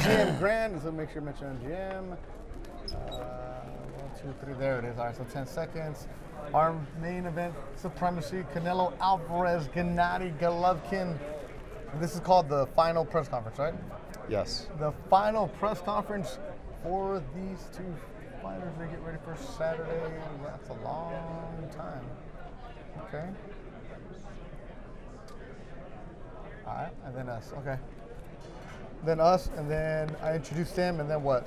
MGM Grand, so make sure you mention MGM. 1, 2, 3, there it is. All right, so 10 seconds. Our main event, Supremacy, Canelo Alvarez, Gennady Golovkin. This is called the final press conference, right? Yes. The final press conference for these two fighters. They get ready for Saturday. That's a long time. Okay. All right, and then us. Okay. Then us, and then I introduce them, and then what?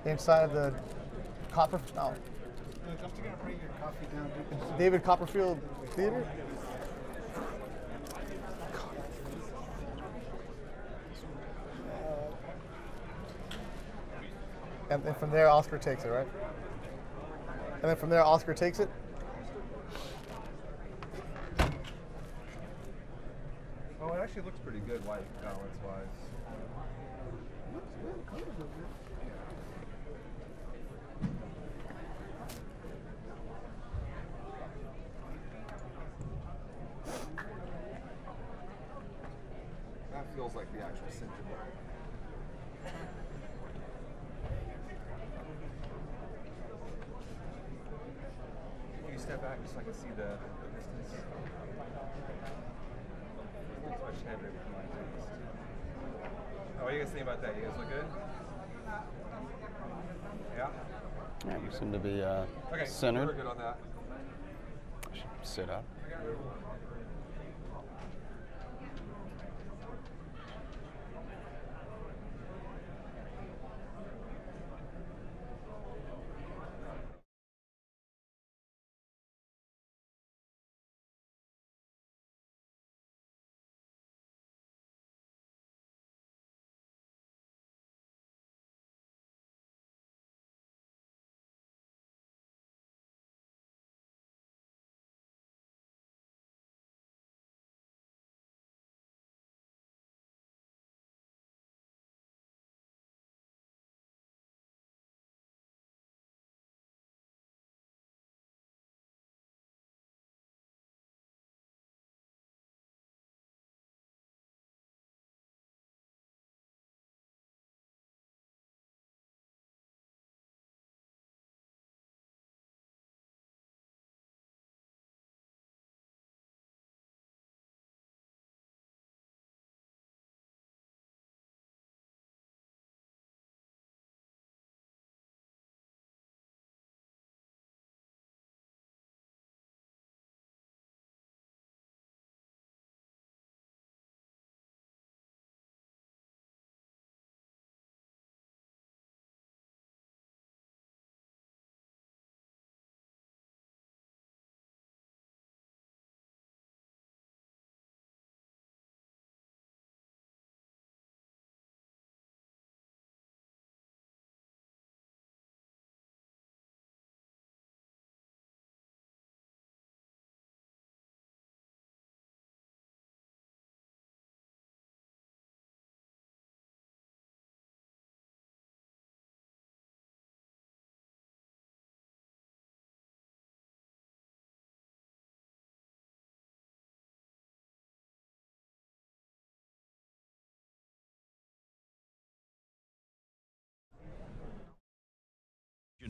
Inside the Copper. Oh. David Copperfield Theater. And then from there, Oscar takes it, right? And then from there, Oscar takes it. Oh, it actually looks pretty good, white balance-wise. That feels like the actual center. Can you step back just so I can see the distance? Oh, what do you guys think about that? You guys look good? Yeah? Yeah, you seem to be Okay, centered. we're good on that. Sit up.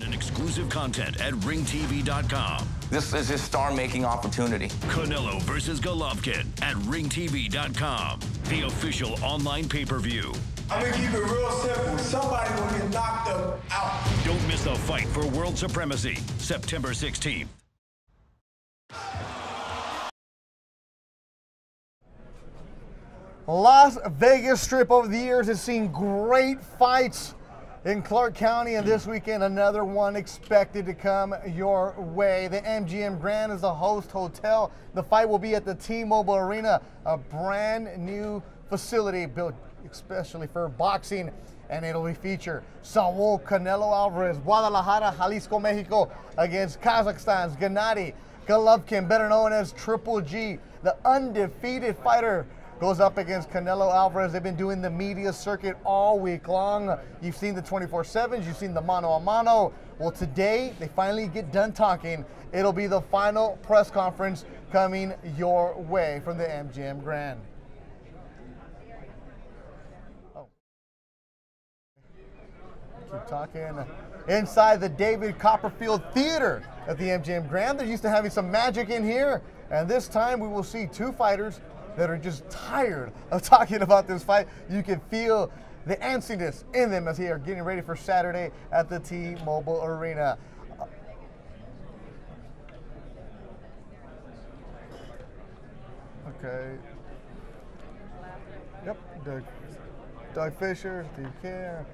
And exclusive content at ringtv.com. This is his star-making opportunity. Canelo versus Golovkin at ringtv.com, the official online pay-per-view. I'm gonna keep it real simple. Somebody will get knocked out. Don't miss the fight for world supremacy, September 16th. Las Vegas Strip over the years has seen great fights in Clark County, and this weekend another one expected to come your way. The MGM Grand is the host hotel. The fight will be at the T-Mobile Arena, a brand new facility built especially for boxing, and it'll be feature Saul Canelo Alvarez, Guadalajara, Jalisco, Mexico, against Kazakhstan's Gennady Golovkin, better known as Triple G. The undefeated fighter goes up against Canelo Alvarez. They've been doing the media circuit all week long. You've seen the 24/7s, you've seen the mano-a-mano. Well, today, they finally get done talking. It'll be the final press conference coming your way from the MGM Grand. talking inside the David Copperfield Theater at the MGM Grand. They're used to having some magic in here, and this time we will see two fighters that are just tired of talking about this fight. You can feel the antsiness in them as they are getting ready for Saturday at the T-Mobile Arena. Okay. Yep, Doug Fisher, Steve Kerr.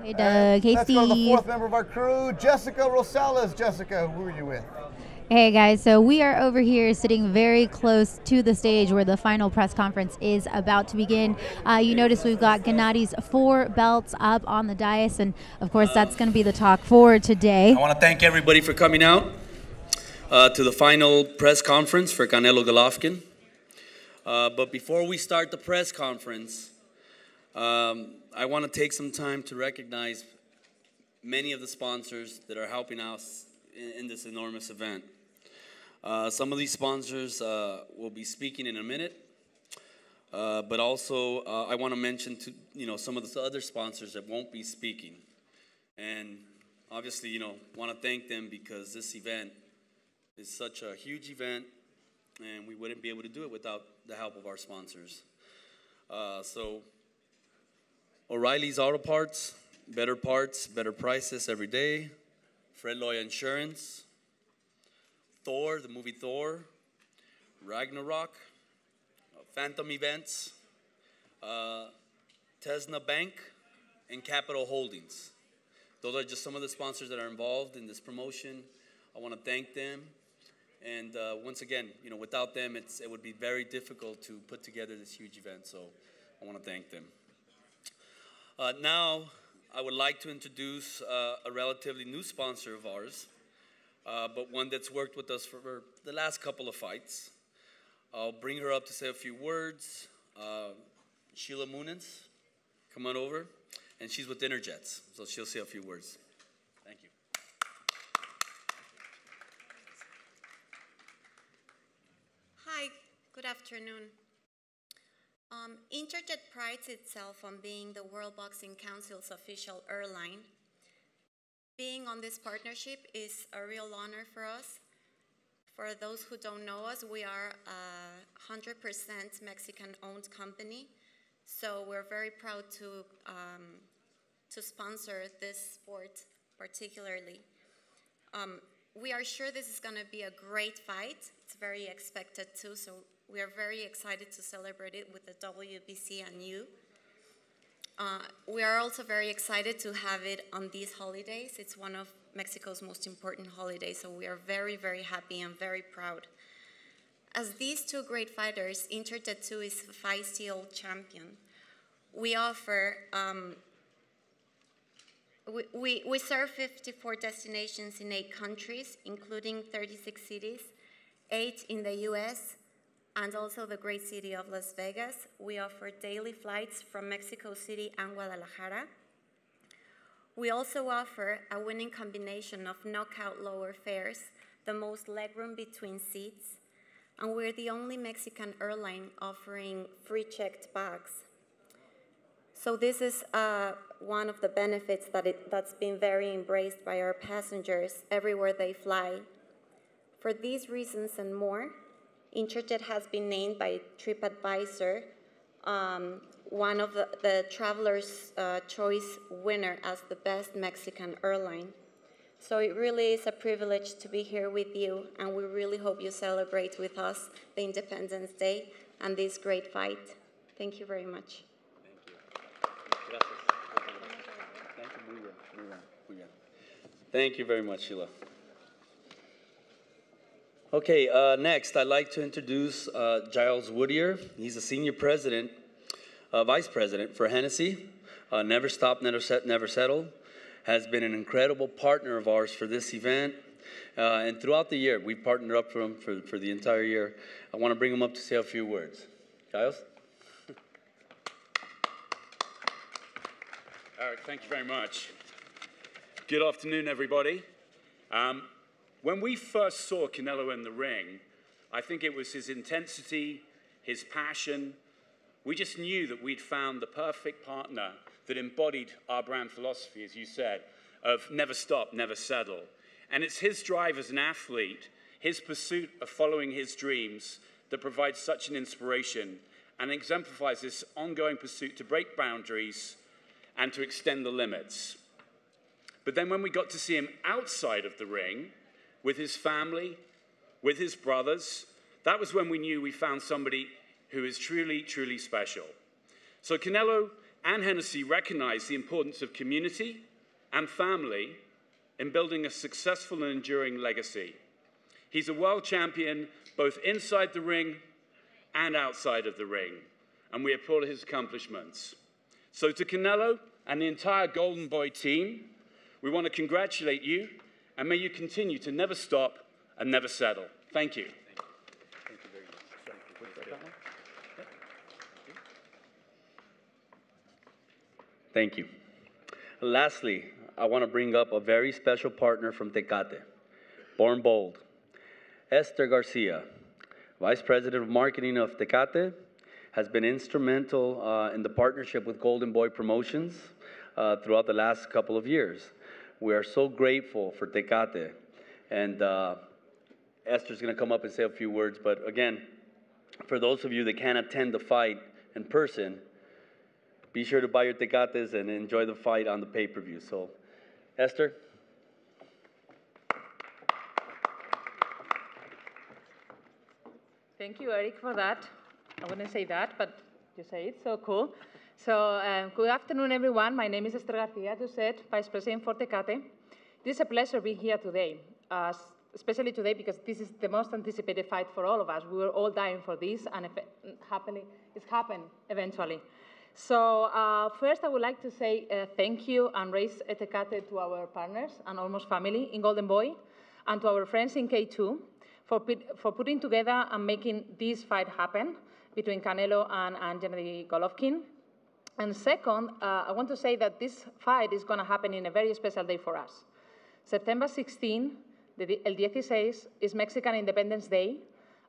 Hey, Doug. Hey, Let's Steve. go to the fourth member of our crew, Jessica Rosales. Jessica, who are you with? Hey, guys. So we are over here sitting very close to the stage where the final press conference is about to begin. You notice we've got Gennady's 4 belts up on the dais, and, of course, that's going to be the talk for today. I want to thank everybody for coming out to the final press conference for Canelo Golovkin. But before we start the press conference, I want to take some time to recognize many of the sponsors that are helping us in this enormous event. Some of these sponsors will be speaking in a minute, but also I want to mention some of the other sponsors that won't be speaking. And obviously, want to thank them because this event is such a huge event, and we wouldn't be able to do it without the help of our sponsors. So O'Reilly's Auto Parts, better prices every day. Fred Loya Insurance, Thor, the movie Thor, Ragnarok, Phantom Events, Tesna Bank, and Capital Holdings. Those are just some of the sponsors that are involved in this promotion. I want to thank them. And once again, without them, it would be very difficult to put together this huge event. So I want to thank them. Now, I would like to introduce a relatively new sponsor of ours, but one that's worked with us for the last couple of fights. I'll bring her up to say a few words. Sheila Moonins, come on over. And she's with Interjets, so she'll say a few words. Thank you. Hi, good afternoon. Interjet prides itself on being the World Boxing Council's official airline. Being on this partnership is a real honor for us. For those who don't know us, we are a 100% Mexican-owned company, so we're very proud to sponsor this sport particularly. We are sure this is going to be a great fight. It's very expected too, so we are very excited to celebrate it with the WBC and you. We are also very excited to have it on these holidays. It's one of Mexico's most important holidays, so we are very, very happy and very proud. As these two great fighters, Interjet 2 is a feisty old champion. We offer, we serve 54 destinations in 8 countries, including 36 cities, 8 in the US, and also the great city of Las Vegas. We offer daily flights from Mexico City and Guadalajara. We also offer a winning combination of knockout lower fares, the most legroom between seats, and we're the only Mexican airline offering free checked bags. So this is one of the benefits that's been very embraced by our passengers everywhere they fly. For these reasons and more, Interjet has been named by TripAdvisor one of the Traveler's Choice winner as the best Mexican airline. So it really is a privilege to be here with you, and we really hope you celebrate with us the Independence Day and this great fight. Thank you very much. Thank you very much, Sheila. Okay, next I'd like to introduce Giles Whittier. He's a senior president, vice president for Hennessy. Never Stop, Never Settle. Has been an incredible partner of ours for this event. And throughout the year, we've partnered up for him for the entire year. I want to bring him up to say a few words. Giles? Eric, thank you very much. Good afternoon, everybody. When we first saw Canelo in the ring, I think it was his intensity, his passion, we just knew that we'd found the perfect partner that embodied our brand philosophy, as you said, of never stop, never settle. And it's his drive as an athlete, his pursuit of following his dreams, that provides such an inspiration and exemplifies this ongoing pursuit to break boundaries and to extend the limits. But then when we got to see him outside of the ring, with his family, with his brothers, that was when we knew we found somebody who is truly, truly special. So Canelo and Hennessy recognize the importance of community and family in building a successful and enduring legacy. He's a world champion both inside the ring and outside of the ring, and we applaud his accomplishments. So to Canelo and the entire Golden Boy team, we want to congratulate you, and may you continue to never stop and never settle. Thank you. Thank you very much. Thank you. Lastly, I want to bring up a very special partner from Tecate, born bold, Esther Garcia, Vice President of Marketing of Tecate, has been instrumental in the partnership with Golden Boy Promotions throughout the last couple of years. We are so grateful for Tecate, and Esther's going to come up and say a few words, but again, for those of you that can't attend the fight in person, be sure to buy your Tecates and enjoy the fight on the pay-per-view. So, Esther? Thank you, Eric, for that. I wouldn't say that, but you say it, so cool. So, good afternoon, everyone. My name is Esther Garcia, as you said, Vice President for Tecate. It is a pleasure being here today, especially today because this is the most anticipated fight for all of us. We were all dying for this, and it's happened eventually. So first, I would like to say thank you and raise a Tecate to our partners and almost family in Golden Boy, and to our friends in K2 for putting together and making this fight happen between Canelo and Gennady Golovkin. And second, I want to say that this fight is going to happen in a very special day for us. September 16, el 16, is Mexican Independence Day.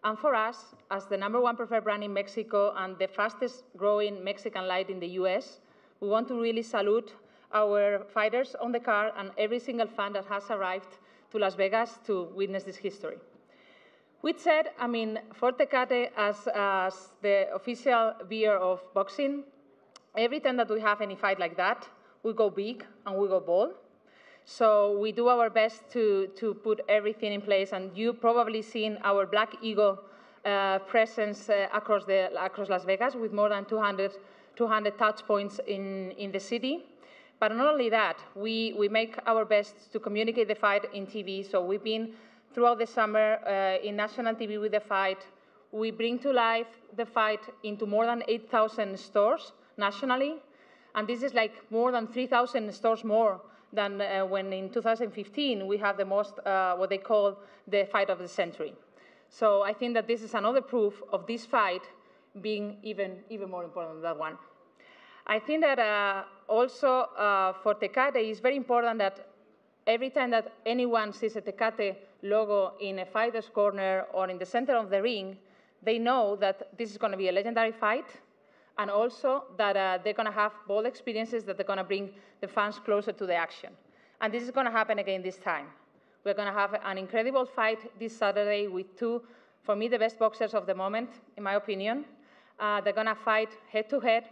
And for us, as the #1 preferred brand in Mexico and the fastest growing Mexican light in the US, we want to really salute our fighters on the card and every single fan that has arrived to Las Vegas to witness this history. With said, I mean, for Tecate, as the official beer of boxing, every time that we have any fight like that, we go big and we go bold. So we do our best to put everything in place, and you've probably seen our Black Eagle presence across Las Vegas with more than 200 touch points in the city. But not only that, we make our best to communicate the fight in TV. So we've been throughout the summer in national TV with the fight. We bring to life the fight into more than 8,000 stores nationally, and this is like more than 3,000 stores more than when in 2015 we have the most, what they call the fight of the century. So I think that this is another proof of this fight being even more important than that one. I think that also for Tecate, it's very important that every time that anyone sees a Tecate logo in a fighter's corner or in the center of the ring, they know that this is going to be a legendary fight, and also that they're going to have bold experiences that they're going to bring the fans closer to the action. And this is going to happen again this time. We're going to have an incredible fight this Saturday with two, for me, the best boxers of the moment, in my opinion. They're going to fight head-to-head,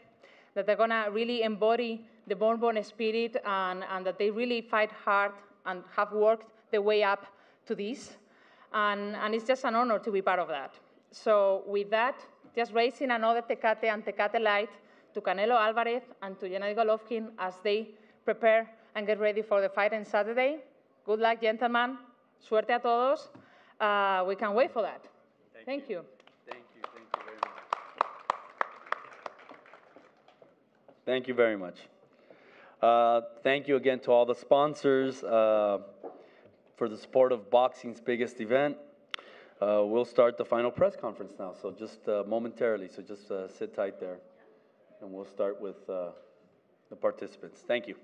that they're going to really embody the born spirit, and that they really fight hard and have worked their way up to this. And it's just an honor to be part of that. So with that, just raising another Tecate and Tecate Light to Canelo Alvarez and to Gennady Golovkin as they prepare and get ready for the fight on Saturday. Good luck, gentlemen. Suerte a todos. We can't wait for that. Thank you. Thank you very much. Thank you very much. Thank you again to all the sponsors for the support of boxing's biggest event. We'll start the final press conference now, so just momentarily, so just sit tight there, and we'll start with the participants. Thank you.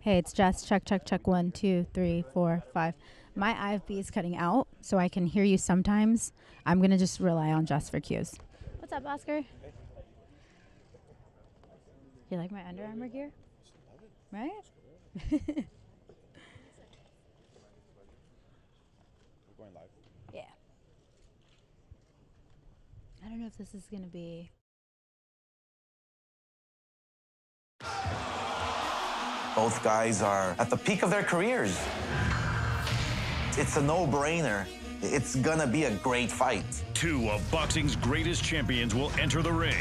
Hey, it's Jess. Check, check, check. 1, 2, 3, 4, 5. My IFB is cutting out, so I can hear you sometimes. I'm going to just rely on Jess for cues. What's up, Oscar? You like my Under Armour gear? Right? We're going live. Yeah. I don't know if this is going to be... Both guys are at the peak of their careers. It's a no-brainer. It's gonna be a great fight. Two of boxing's greatest champions will enter the ring.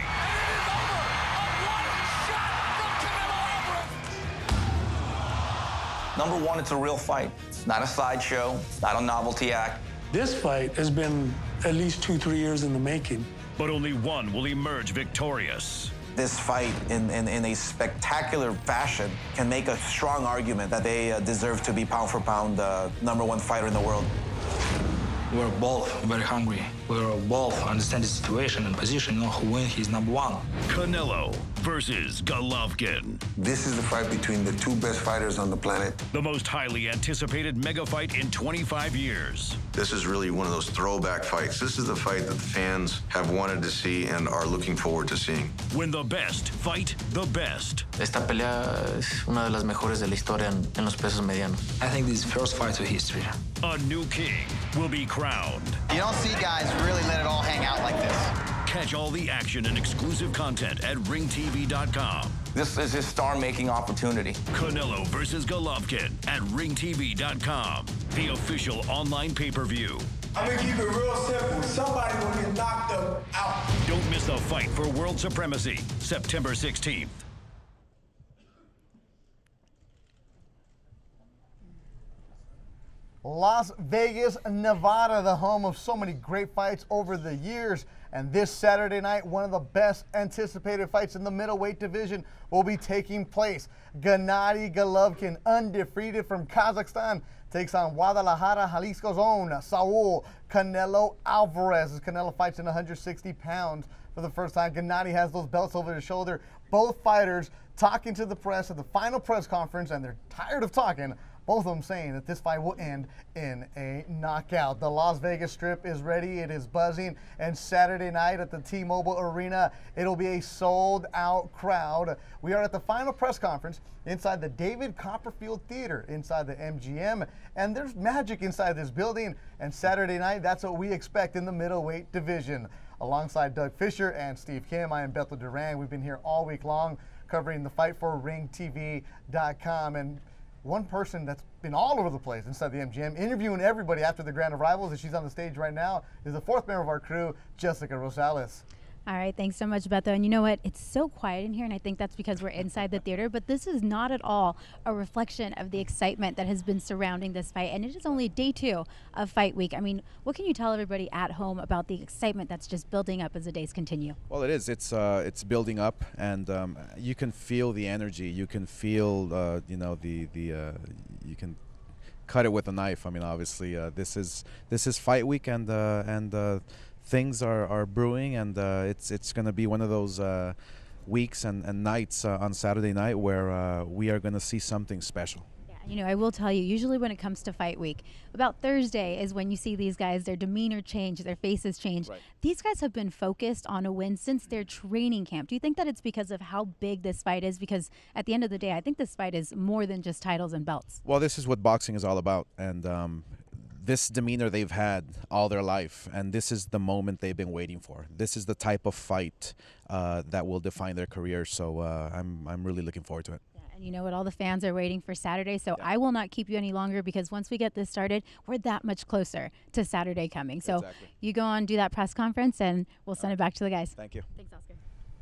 Number one, it's a real fight. It's not a sideshow. It's not a novelty act. This fight has been at least 2-3 years in the making. But only one will emerge victorious. This fight, in a spectacular fashion, can make a strong argument that they deserve to be pound for pound number one fighter in the world. We're both very hungry. We're both understand the situation and position, know who wins, he's number one. Canelo versus Golovkin. This is the fight between the two best fighters on the planet. The most highly anticipated mega fight in 25 years. This is really one of those throwback fights. This is the fight that the fans have wanted to see and are looking forward to seeing. When the best fight the best. Esta pelea es una de las mejores de la historia en los pesos medianos. I think this is first fight to history. A new king will be crowned. You don't see guys really let it all hang out like this. Catch all the action and exclusive content at ringtv.com. This is his star-making opportunity. Canelo versus Golovkin at ringtv.com, the official online pay-per-view. I'm gonna keep it real simple. Somebody will get knocked out. Don't miss the fight for world supremacy, September 16th. Las Vegas, Nevada, the home of so many great fights over the years. And this Saturday night, one of the best anticipated fights in the middleweight division will be taking place. Gennady Golovkin, undefeated from Kazakhstan, takes on Guadalajara, Jalisco's own Saul Canelo Alvarez. As Canelo fights in 160 pounds for the first time. Gennady has those belts over his shoulder. Both fighters talking to the press at the final press conference, and they're tired of talking. Both of them saying that this fight will end in a knockout. The Las Vegas Strip is ready. It is buzzing. And Saturday night at the T-Mobile Arena, it'll be a sold-out crowd. We are at the final press conference inside the David Copperfield Theater, inside the MGM. And there's magic inside this building. And Saturday night, that's what we expect in the middleweight division. Alongside Doug Fisher and Steve Kim, I am Bethel Duran. We've been here all week long covering the fight for ringtv.com. And one person that's been all over the place inside the MGM, interviewing everybody after the grand arrivals, and she's on the stage right now, is the fourth member of our crew, Jessica Rosales. All right, thanks so much, Betha. And you know what? It's so quiet in here, and I think that's because we're inside the theater, but this is not at all a reflection of the excitement that has been surrounding this fight, and it is only day 2 of fight week. I mean, what can you tell everybody at home about the excitement that's just building up as the days continue? Well, it is. It's building up, and you can feel the energy. You can feel, you know, you can cut it with a knife. I mean, obviously, this is fight week, and things are brewing, and it's going to be one of those weeks and nights on Saturday night where we are going to see something special. Yeah, you know, I will tell you, usually when it comes to fight week, about Thursday is when you see these guys, their demeanor change, their faces change. Right. These guys have been focused on a win since their training camp. Do you think that it's because of how big this fight is? Because at the end of the day, I think this fight is more than just titles and belts. Well, this is what boxing is all about, and this demeanor they've had all their life, and this is the moment they've been waiting for. This is the type of fight that will define their career, so I'm really looking forward to it. Yeah, and you know what? All the fans are waiting for Saturday, so I will not keep you any longer, because once we get this started, we're that much closer to Saturday coming. So you go on, do that press conference, and we'll send it back to the guys. Thank you. Thanks, Oscar.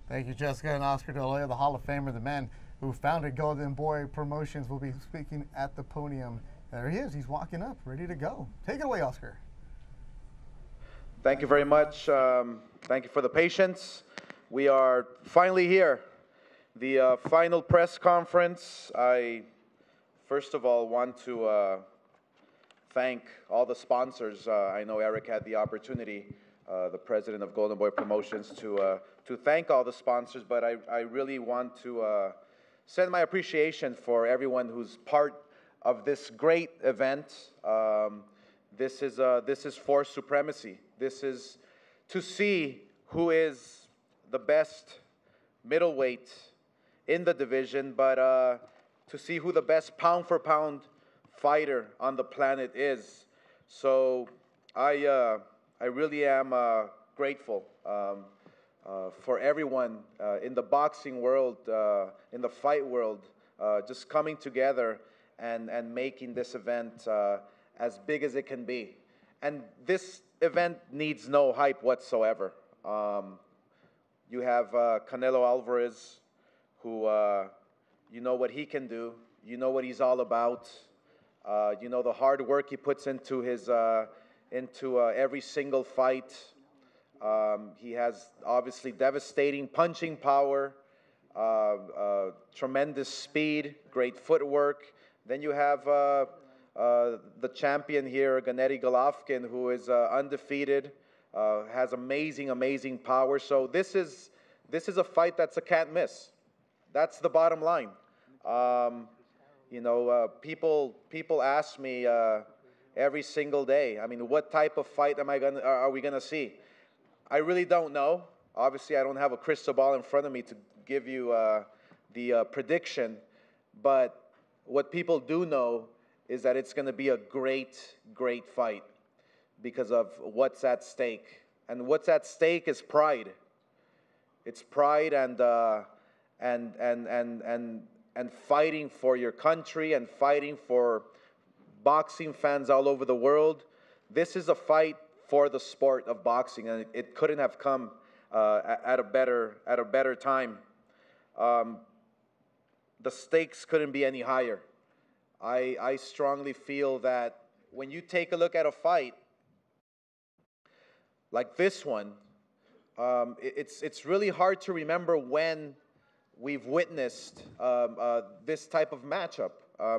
Thank you, Jessica. And Oscar De La Hoya, the Hall of Famer, the man who founded Golden Boy Promotions, will be speaking at the podium. There he is. He's walking up, ready to go. Take it away, Oscar. Thank you very much. Thank you for the patience. We are finally here. The final press conference. I, first of all, want to thank all the sponsors. I know Eric had the opportunity, the president of Golden Boy Promotions, to thank all the sponsors, but I really want to send my appreciation for everyone who's part of this great event. This is for supremacy. This is to see who is the best middleweight in the division, but to see who the best pound-for-pound fighter on the planet is. So I really am grateful for everyone in the boxing world, in the fight world, just coming together and making this event as big as it can be. And this event needs no hype whatsoever. You have Canelo Alvarez, who you know what he can do. You know what he's all about. You know the hard work he puts into his every single fight. He has obviously devastating punching power, tremendous speed, great footwork. Then you have the champion here, Gennady Golovkin, who is undefeated, has amazing power. So this is a fight that's a can't miss. That's the bottom line. You know, people ask me every single day, I mean, what type of fight are we gonna see? I really don't know. Obviously, I don't have a crystal ball in front of me to give you the prediction, but what people do know is that it's gonna be a great fight because of what's at stake. And what's at stake is pride. It's pride and fighting for your country and fighting for boxing fans all over the world. This is a fight for the sport of boxing, and it couldn't have come at a better time. The stakes couldn't be any higher. I strongly feel that when you take a look at a fight like this one, it's really hard to remember when we've witnessed this type of matchup.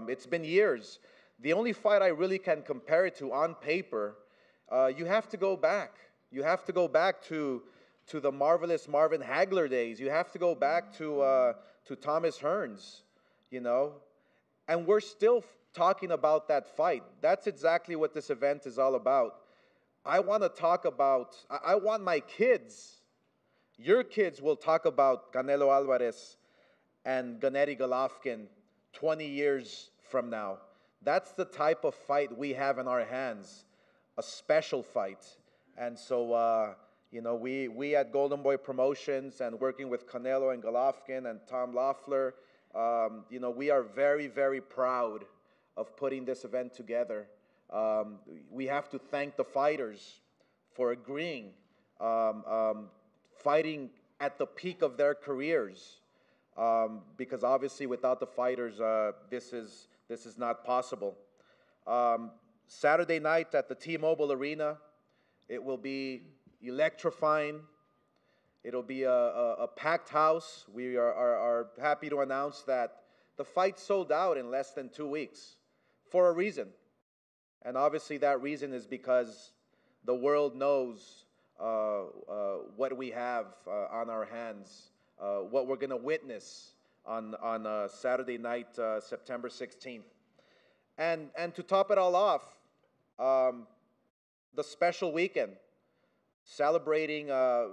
It's been years. The only fight I really can compare it to on paper, you have to go back. You have to go back to the marvelous Marvin Hagler days. You have to go back to Thomas Hearns, you know. And we're still talking about that fight. That's exactly what this event is all about. I want to talk about, I want my kids, your kids will talk about Canelo Alvarez and Gennady Golovkin 20 years from now. That's the type of fight we have in our hands, a special fight. And so, you know, we at Golden Boy Promotions and working with Canelo and Golovkin and Tom Loeffler, you know, we are very proud of putting this event together. We have to thank the fighters for agreeing, fighting at the peak of their careers, because obviously without the fighters, this is not possible. Saturday night at the T-Mobile Arena, it will be electrifying. It'll be a packed house. We are happy to announce that the fight sold out in less than 2 weeks for a reason. And obviously that reason is because the world knows what we have on our hands, what we're going to witness on Saturday night, September 16th. And to top it all off, the special weekend, celebrating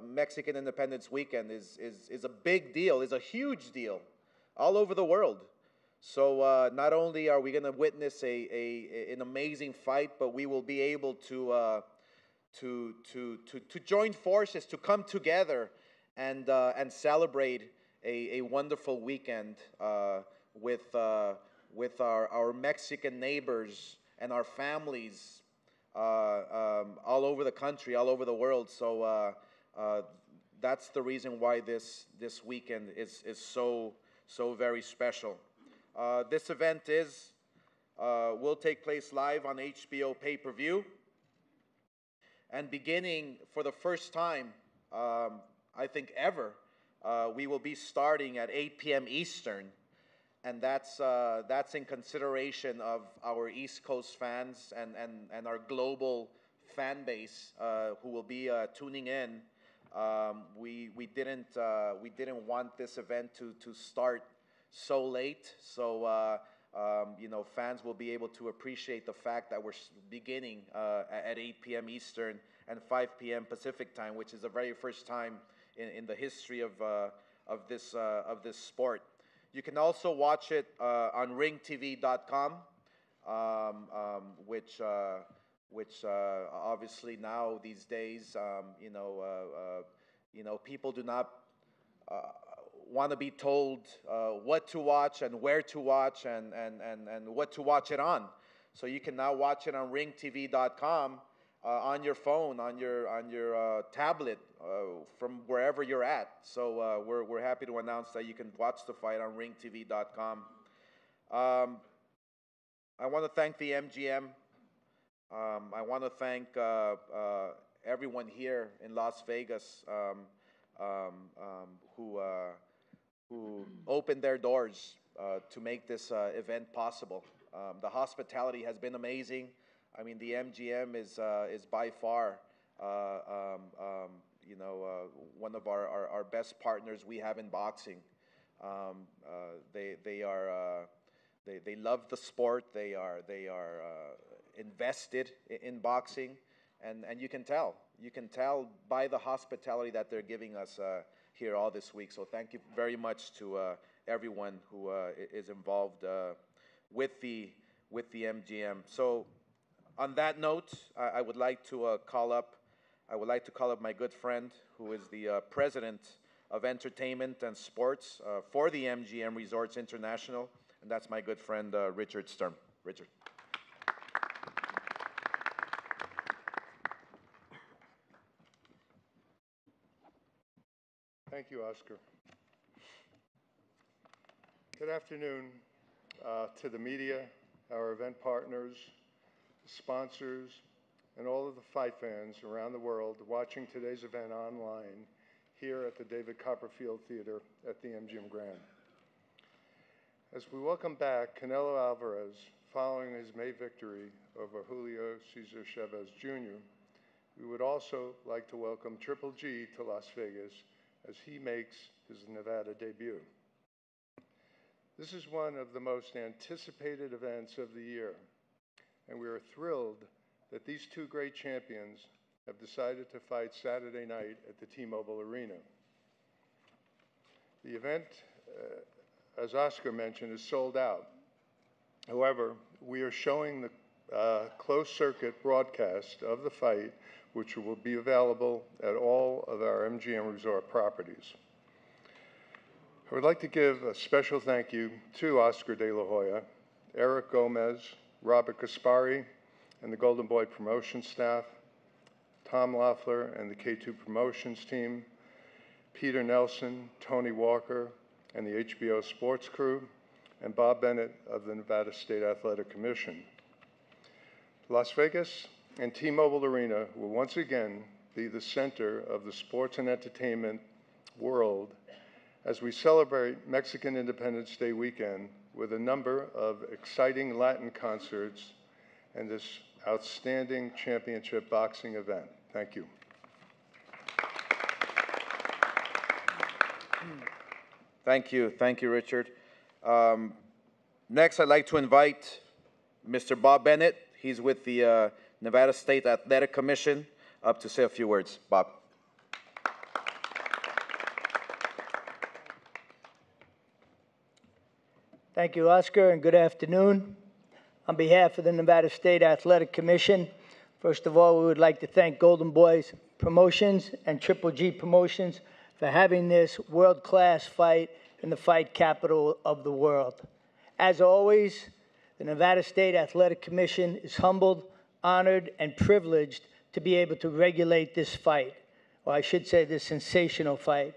Mexican Independence Weekend is a big deal, is a huge deal all over the world. So not only are we going to witness an amazing fight, but we will be able to join forces, to come together and celebrate a wonderful weekend with our Mexican neighbors and our families all over the country, all over the world. So that's the reason why this weekend is so very special. This event will take place live on HBO pay-per-view, and beginning for the first time, I think ever, we will be starting at 8 p.m. Eastern, and that's in consideration of our East Coast fans and our global fan base who will be tuning in. We didn't want this event to start so late. So, you know, fans will be able to appreciate the fact that we're beginning at 8 p.m. Eastern and 5 p.m. Pacific time, which is the very first time in the history of this sport. You can also watch it on ringtv.com, which obviously now these days, you know, people do not want to be told what to watch and where to watch and what to watch it on. So you can now watch it on ringtv.com on your phone, on your tablet, from wherever you're at. So we're happy to announce that you can watch the fight on ringtv.com. I want to thank the MGM. I want to thank everyone here in Las Vegas who opened their doors to make this event possible. The hospitality has been amazing. I mean, the MGM is by far, you know, one of our best partners we have in boxing. They love the sport. They are invested in boxing, and you can tell by the hospitality that they're giving us here all this week. So thank you very much to everyone who is involved with the MGM. So on that note, I would like to call up my good friend, who is the president of entertainment and sports for the MGM Resorts International, and that's my good friend Richard Sturm. Richard. Thank you, Oscar. Good afternoon to the media, our event partners, sponsors, and all of the fight fans around the world watching today's event online here at the David Copperfield Theater at the MGM Grand. As we welcome back Canelo Alvarez following his May victory over Julio Cesar Chavez Jr., we would also like to welcome Triple G to Las Vegas as he makes his Nevada debut. This is one of the most anticipated events of the year, and we are thrilled that these two great champions have decided to fight Saturday night at the T-Mobile Arena. The event, as Oscar mentioned, is sold out. However, we are showing the closed-circuit broadcast of the fight, which will be available at all of our MGM Resort properties. I would like to give a special thank you to Oscar De La Hoya, Eric Gomez, Robert Gaspari, and the Golden Boy promotion staff, Tom Loeffler and the K2 promotions team, Peter Nelson, Tony Walker, and the HBO sports crew, and Bob Bennett of the Nevada State Athletic Commission. Las Vegas and T-Mobile Arena will once again be the center of the sports and entertainment world as we celebrate Mexican Independence Day weekend with a number of exciting Latin concerts and this outstanding championship boxing event. Thank you. Thank you, Richard. Next, I'd like to invite Mr. Bob Bennett. He's with the Nevada State Athletic Commission, up to say a few words. Bob. Thank you, Oscar, and good afternoon. On behalf of the Nevada State Athletic Commission, first of all, we would like to thank Golden Boys Promotions and Triple G Promotions for having this world-class fight in the fight capital of the world. As always, the Nevada State Athletic Commission is humbled, honored, and privileged to be able to regulate this fight, or I should say this sensational fight.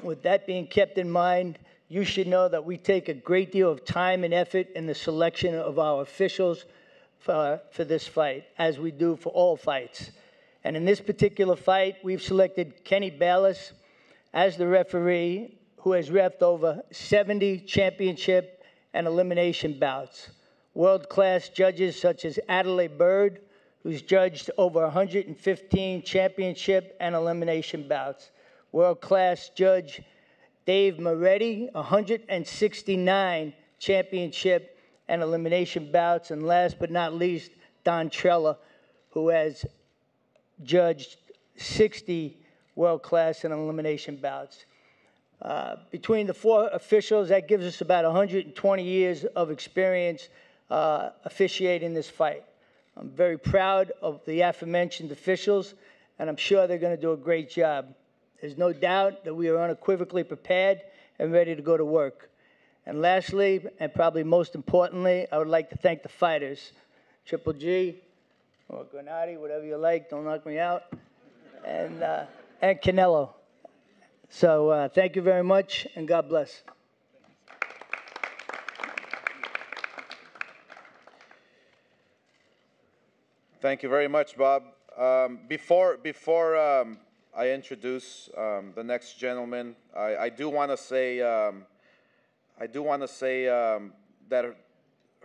With that being kept in mind, you should know that we take a great deal of time and effort in the selection of our officials for this fight, as we do for all fights. And in this particular fight, we've selected Kenny Bayless as the referee, who has reffed over 70 championship and elimination bouts. World-class judges such as Adelaide Bird, who's judged over 115 championship and elimination bouts. World-class judge Dave Moretti, 169 championship and elimination bouts. And last but not least, Don Trella, who has judged 60 world-class and elimination bouts. Between the four officials, that gives us about 120 years of experience officiating this fight. I'm very proud of the aforementioned officials, and I'm sure they're going to do a great job. There's no doubt that we are unequivocally prepared and ready to go to work. And lastly, and probably most importantly, I would like to thank the fighters, Triple G, or Gennady, whatever you like, don't knock me out, and Canelo. So thank you very much, and God bless. Thank you very much, Bob. Before I introduce the next gentleman, I do want to say that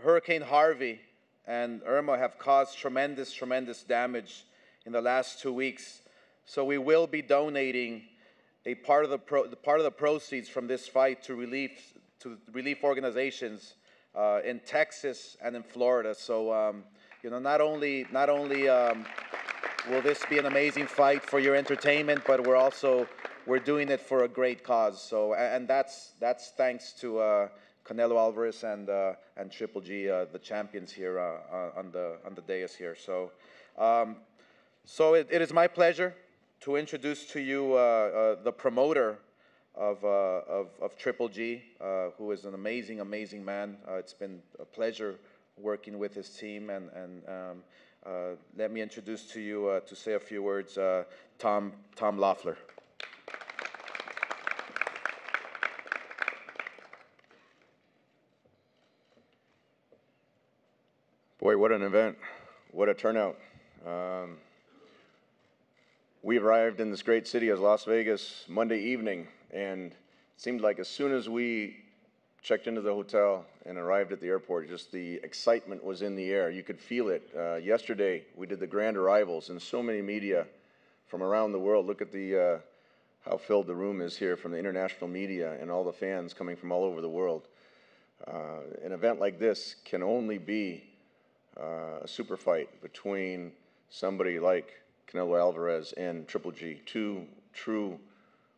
Hurricane Harvey and Irma have caused tremendous damage in the last 2 weeks. So we will be donating a part of the proceeds from this fight to relief organizations in Texas and in Florida. So you know, not only will this be an amazing fight for your entertainment, but we're doing it for a great cause. So and that's thanks to Canelo Alvarez and Triple G, the champions here on the dais here. So it is my pleasure to introduce to you the promoter of Triple G, who is an amazing man. It's been a pleasure working with his team, and let me introduce to you to say a few words, Tom Loeffler. Boy, what an event! What a turnout! We arrived in this great city as Las Vegas Monday evening, and it seemed like as soon as we checked into the hotel and arrived at the airport, just the excitement was in the air. You could feel it. Yesterday, we did the grand arrivals, and so many media from around the world. Look at the how filled the room is here from the international media and all the fans coming from all over the world. An event like this can only be a super fight between somebody like Canelo Alvarez and Triple G, two true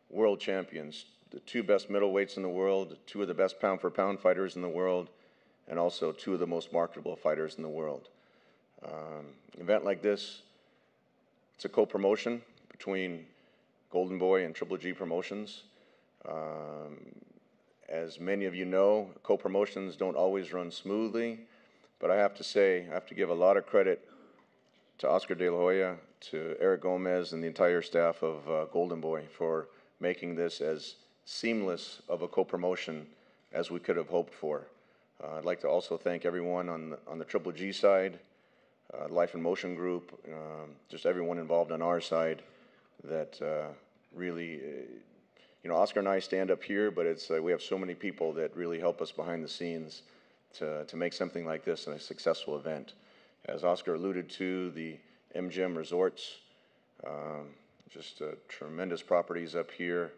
world champions, the two best middleweights in the world, two of the best pound-for-pound fighters in the world, and also two of the most marketable fighters in the world. An event like this, it's a co-promotion between Golden Boy and Triple G Promotions. As many of you know, co-promotions don't always run smoothly, but I have to say, I have to give a lot of credit to Oscar De La Hoya, to Eric Gomez, and the entire staff of Golden Boy for making this as seamless of a co-promotion as we could have hoped for. I'd like to also thank everyone on the Triple G side, Life in Motion Group, just everyone involved on our side that really, you know, Oscar and I stand up here, but it's we have so many people that really help us behind the scenes to make something like this a successful event. As Oscar alluded to, the MGM Resorts, just tremendous properties up here.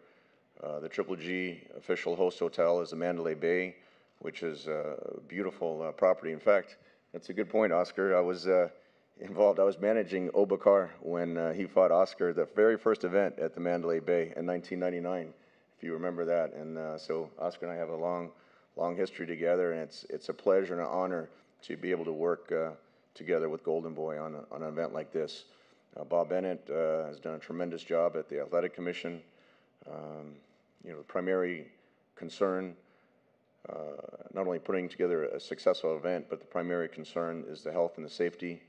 The Triple G official host hotel is the Mandalay Bay, which is a beautiful property. In fact, that's a good point, Oscar. I was involved. I was managing Obakar when he fought Oscar, the very first event at the Mandalay Bay in 1999, if you remember that. And so Oscar and I have a long history together, and it's a pleasure and an honor to be able to work together with Golden Boy on an event like this. Bob Bennett has done a tremendous job at the Athletic Commission. You know, the primary concern, not only putting together a successful event, but the primary concern is the health and the safety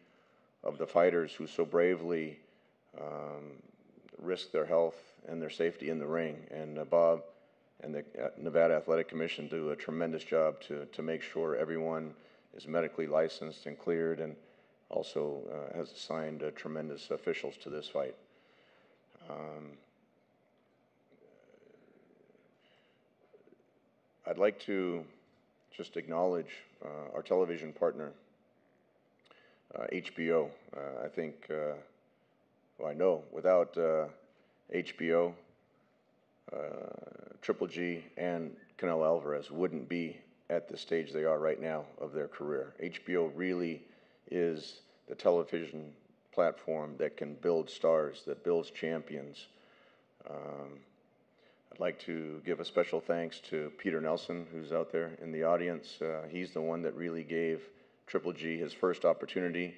of the fighters who so bravely risk their health and their safety in the ring. And Bob and the Nevada Athletic Commission do a tremendous job to make sure everyone is medically licensed and cleared, and also has assigned tremendous officials to this fight. I'd like to just acknowledge our television partner, HBO. I think, well, I know without HBO, Triple G and Canelo Alvarez wouldn't be at the stage they are right now of their career. HBO really is the television platform that can build stars, that builds champions. I'd like to give a special thanks to Peter Nelson, who's out there in the audience. He's the one that really gave Triple G his first opportunity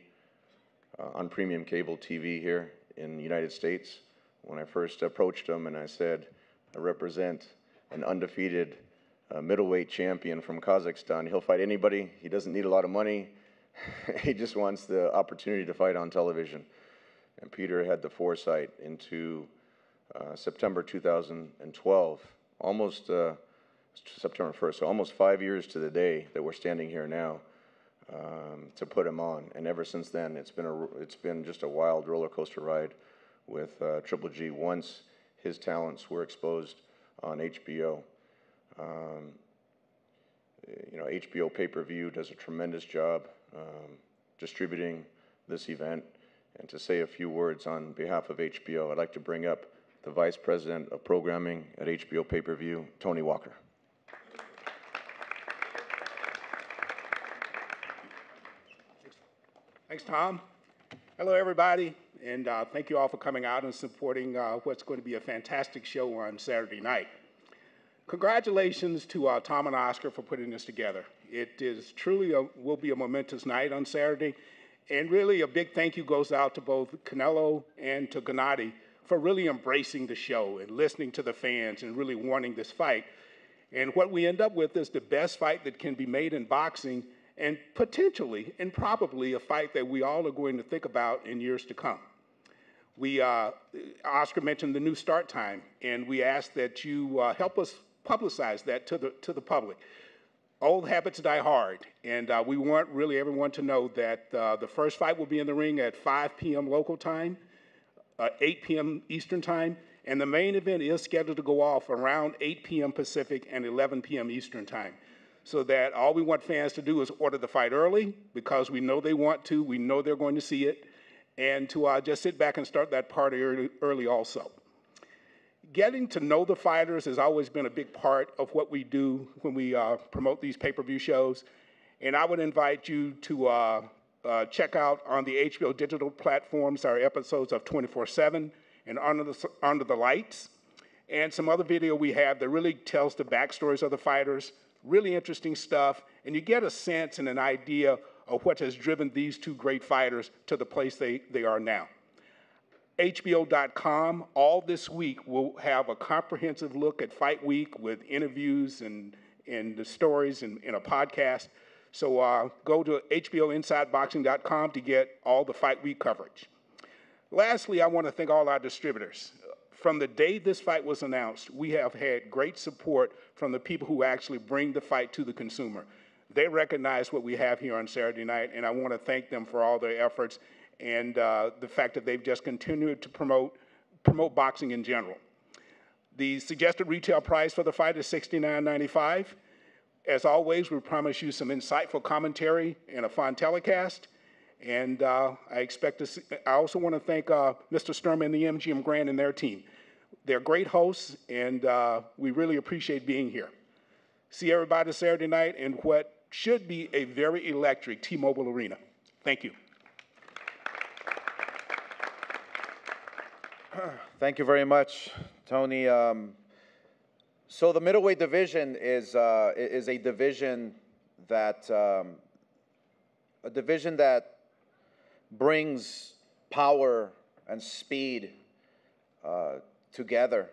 on premium cable TV here in the United States. When I first approached him and I said, I represent an undefeated middleweight champion from Kazakhstan. He'll fight anybody. He doesn't need a lot of money. He just wants the opportunity to fight on television. And Peter had the foresight into September 2012, almost September 1st, so almost 5 years to the day that we're standing here now, to put him on. And ever since then, it's been just a wild roller coaster ride with Triple G once his talents were exposed on HBO. You know, HBO pay-per-view does a tremendous job distributing this event. And to say a few words on behalf of HBO, I'd like to bring up the Vice President of Programming at HBO Pay-Per-View, Tony Walker. Thanks, Tom. Hello, everybody, and thank you all for coming out and supporting what's going to be a fantastic show on Saturday night. Congratulations to Tom and Oscar for putting this together. It is truly will be a momentous night on Saturday, and really a big thank you goes out to both Canelo and to Gennady for really embracing the show and listening to the fans and really wanting this fight. And what we end up with is the best fight that can be made in boxing, and potentially and probably a fight that we all are going to think about in years to come. Oscar mentioned the new start time, and we ask that you help us publicize that to the public. Old habits die hard, and we want really everyone to know that the first fight will be in the ring at 5 p.m. local time, 8 p.m. Eastern time, and the main event is scheduled to go off around 8 p.m. Pacific and 11 p.m. Eastern time. So that all we want fans to do is order the fight early, because we know they want to, we know they're going to see it, and to just sit back and start that party early also. Getting to know the fighters has always been a big part of what we do when we promote these pay-per-view shows, and I would invite you to check out on the HBO digital platforms our episodes of 24/7 and Under the Lights, and some other video we have that really tells the backstories of the fighters. Really interesting stuff, and you get a sense and an idea of what has driven these two great fighters to the place they are now. HBO.com, all this week, will have a comprehensive look at Fight Week with interviews and the stories and a podcast. So go to HBOInsideBoxing.com to get all the Fight Week coverage. Lastly, I want to thank all our distributors. From the day this fight was announced, we have had great support from the people who actually bring the fight to the consumer. They recognize what we have here on Saturday night, and I want to thank them for all their efforts and the fact that they've just continued to promote boxing in general. The suggested retail price for the fight is $69.95. As always, we promise you some insightful commentary and a fun telecast. And I also want to thank Mr. Sturm and the MGM Grand and their team. They're great hosts, and we really appreciate being here. See everybody Saturday night in what should be a very electric T-Mobile Arena. Thank you. Thank you very much, Tony. So the middleweight division is a division that brings power and speed together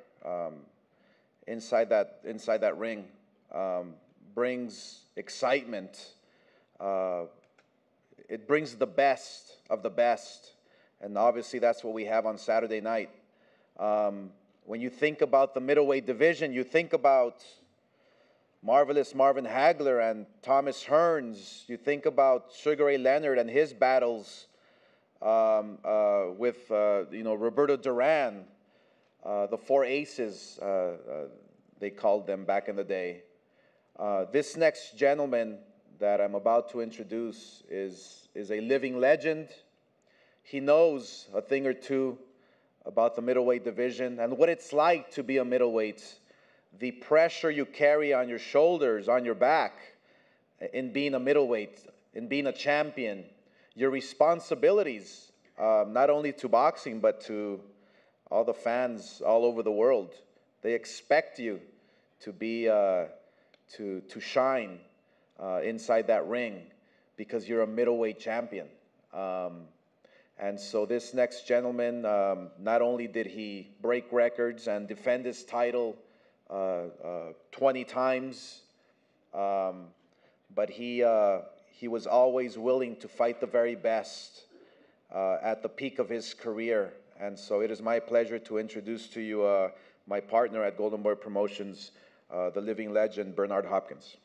inside that ring, brings excitement. It brings the best of the best, and obviously that's what we have on Saturday night. When you think about the middleweight division, you think about Marvelous Marvin Hagler and Thomas Hearns. You think about Sugar Ray Leonard and his battles with Roberto Duran, the Four Aces, they called them back in the day. This next gentleman that I'm about to introduce is a living legend. He knows a thing or two about the middleweight division and what it's like to be a middleweight, the pressure you carry on your shoulders, on your back, in being a middleweight, in being a champion, your responsibilities, not only to boxing, but to all the fans all over the world. They expect you to be, to shine inside that ring because you're a middleweight champion. And so this next gentleman, not only did he break records and defend his title 20 times, but he was always willing to fight the very best at the peak of his career. And so it is my pleasure to introduce to you my partner at Golden Boy Promotions, the living legend, Bernard Hopkins.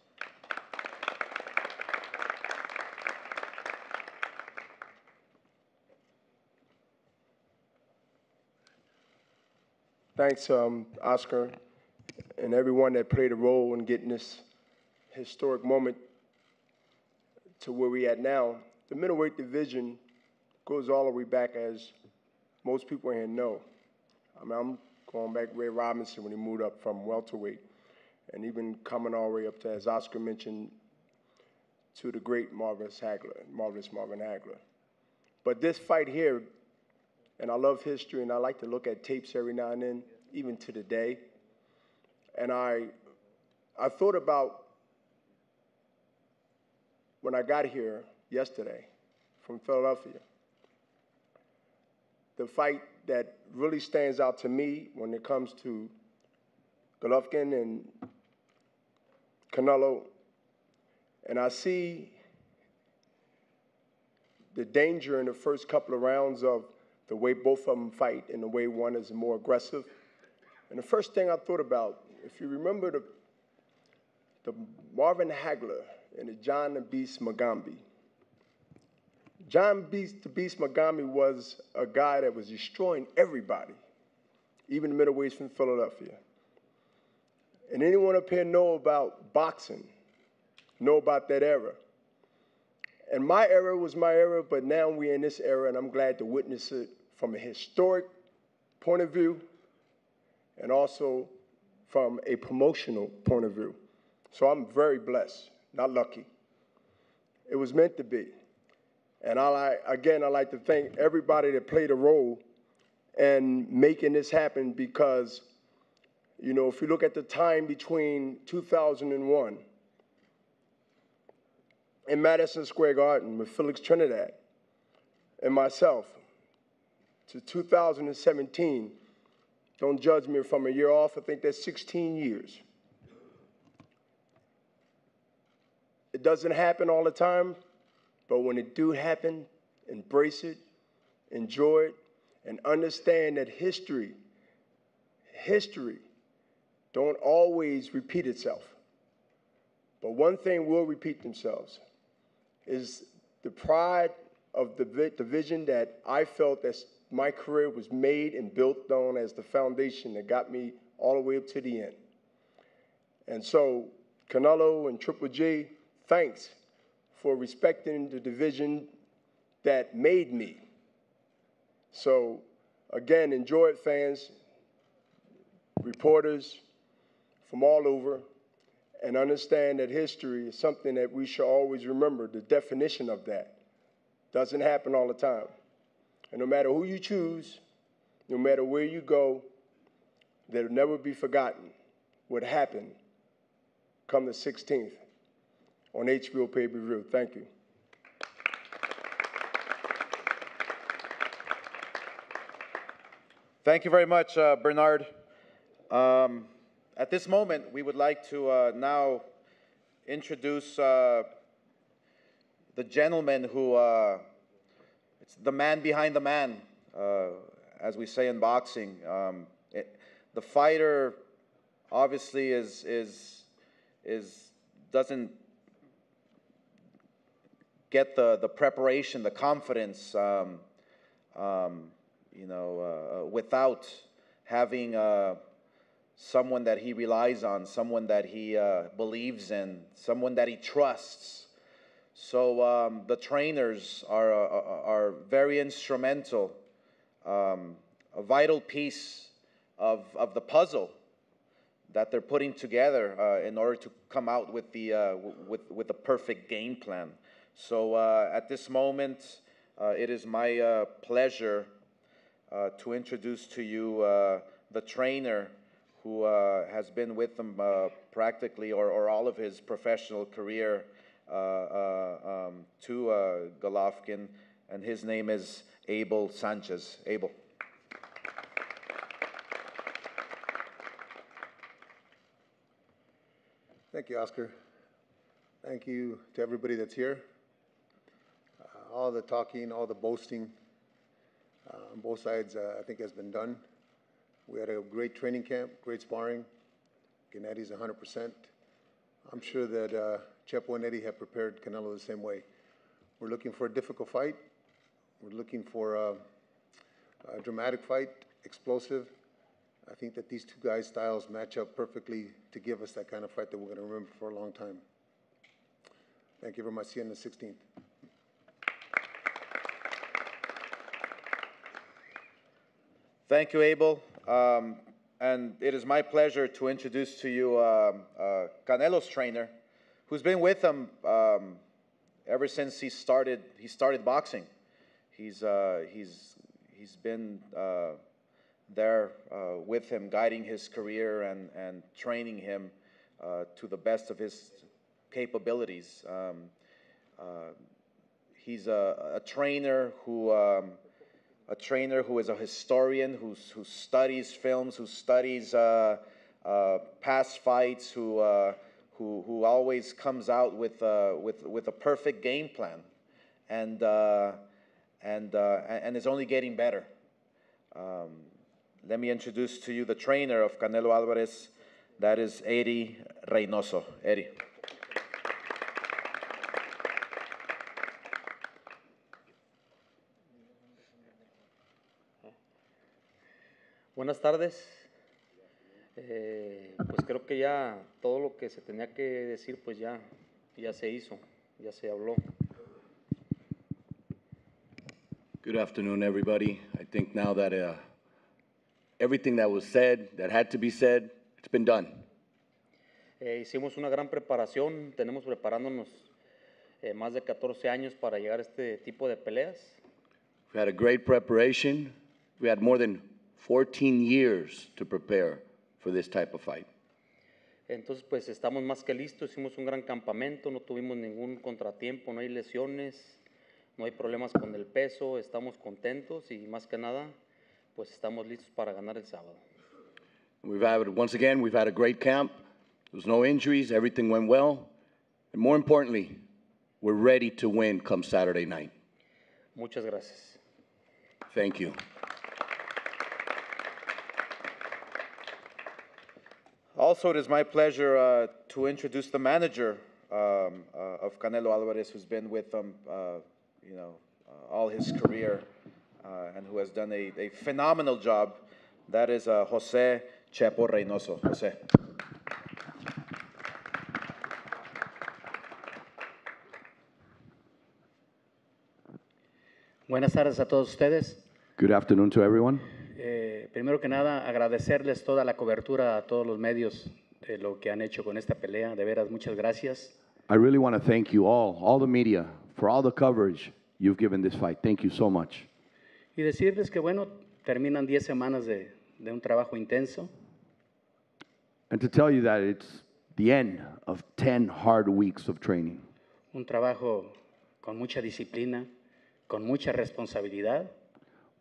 Thanks, Oscar, and everyone that played a role in getting this historic moment to where we're at now. The middleweight division goes all the way back, as most people here know. I mean, I'm going back Ray Robinson when he moved up from welterweight, and even coming all the way up to, as Oscar mentioned, to the great marvelous Marvin Hagler. But this fight here, and I love history, and I like to look at tapes every now and then, even to the day. And I thought about when I got here yesterday from Philadelphia, the fight that really stands out to me when it comes to Golovkin and Canelo, and I see the danger in the first couple of rounds of the way both of them fight and the way one is more aggressive. And the first thing I thought about, if you remember the Marvin Hagler and the John the Beast Mugambi. John the Beast Mugambi was a guy that was destroying everybody, even the middleweights from Philadelphia. And anyone up here know about boxing, know about that era. And my era was my era, but now we're in this era, and I'm glad to witness it from a historic point of view and also from a promotional point of view. So I'm very blessed, not lucky. It was meant to be. And I'd like to thank everybody that played a role in making this happen because, you know, if you look at the time between 2001 in Madison Square Garden with Felix Trinidad and myself to 2017, don't judge me if I'm a year off, I think that's 16 years. It doesn't happen all the time, but when it do happen, embrace it, enjoy it, and understand that history don't always repeat itself. But one thing will repeat themselves is the pride of the division that I felt that my career was made and built on as the foundation that got me all the way up to the end. And so, Canelo and Triple G, thanks for respecting the division that made me. So, again, enjoy it, fans, reporters from all over, and understand that history is something that we should always remember. The definition of that doesn't happen all the time. And no matter who you choose, no matter where you go, that'll never be forgotten what happened come the 16th on HBO pay-per-view. Thank you. Thank you very much, Bernard. At this moment, we would like to now introduce the gentleman who, it's the man behind the man, as we say in boxing. The fighter obviously doesn't get the preparation, the confidence, without having someone that he relies on, someone that he believes in, someone that he trusts. So the trainers are very instrumental vital piece of the puzzle that they're putting together in order to come out with the perfect game plan. So at this moment, it is my pleasure to introduce to you the trainer who has been with them practically or all of his professional career to Golovkin, and his name is Abel Sanchez. Abel. Thank you, Oscar. Thank you to everybody that's here. All the talking, all the boasting on both sides, I think, has been done. We had a great training camp, great sparring. Gennady's 100%. I'm sure that Chepo and Eddie have prepared Canelo the same way. We're looking for a difficult fight. We're looking for a dramatic fight, explosive. I think that these two guys' styles match up perfectly to give us that kind of fight that we're going to remember for a long time. Thank you very much. See you on the 16th. Thank you, Abel. And it is my pleasure to introduce to you Canelo's trainer, who's been with him ever since he started boxing. He's been there with him, guiding his career and training him to the best of his capabilities. He's a trainer who is a historian, who studies films, who studies past fights, who always comes out with a perfect game plan, and is only getting better. Let me introduce to you the trainer of Canelo Alvarez. That is Eddie Reynoso. Eddie. Buenas tardes. Pues creo que ya todo lo que se tenía que decir, pues ya se hizo, ya se habló. Good afternoon, everybody. I think now that everything that was said, that had to be said, it's been done. Hicimos una gran preparación, tenemos preparándonos más de 14 años para llegar a este tipo de peleas. We had a great preparation. We had more than 14 years to prepare for this type of fight. Entonces, pues estamos más que listos, hicimos un gran campamento, no tuvimos ningún contratiempo, no hay lesiones, no hay problemas con el peso, estamos contentos y más que nada, pues estamos listos para ganar el sábado. Once again, we've had a great camp. There was no injuries, everything went well. And more importantly, we're ready to win come Saturday night. Muchas gracias. Thank you. Also, it is my pleasure to introduce the manager of Canelo Alvarez, who's been with him, all his career, and who has done a phenomenal job. That is Jose Chepo Reynoso. Jose. Buenas tardes a todos ustedes. Good afternoon to everyone. Primero que nada, agradecerles toda la cobertura a todos los medios de lo que han hecho con esta pelea. De veras, muchas gracias. I really want to thank you all the media, for all the coverage you've given this fight. Thank you so much. Y decirles que, bueno, terminan 10 semanas de un trabajo intenso. And to tell you that it's the end of 10 hard weeks of training. Un trabajo con mucha disciplina, con mucha responsabilidad.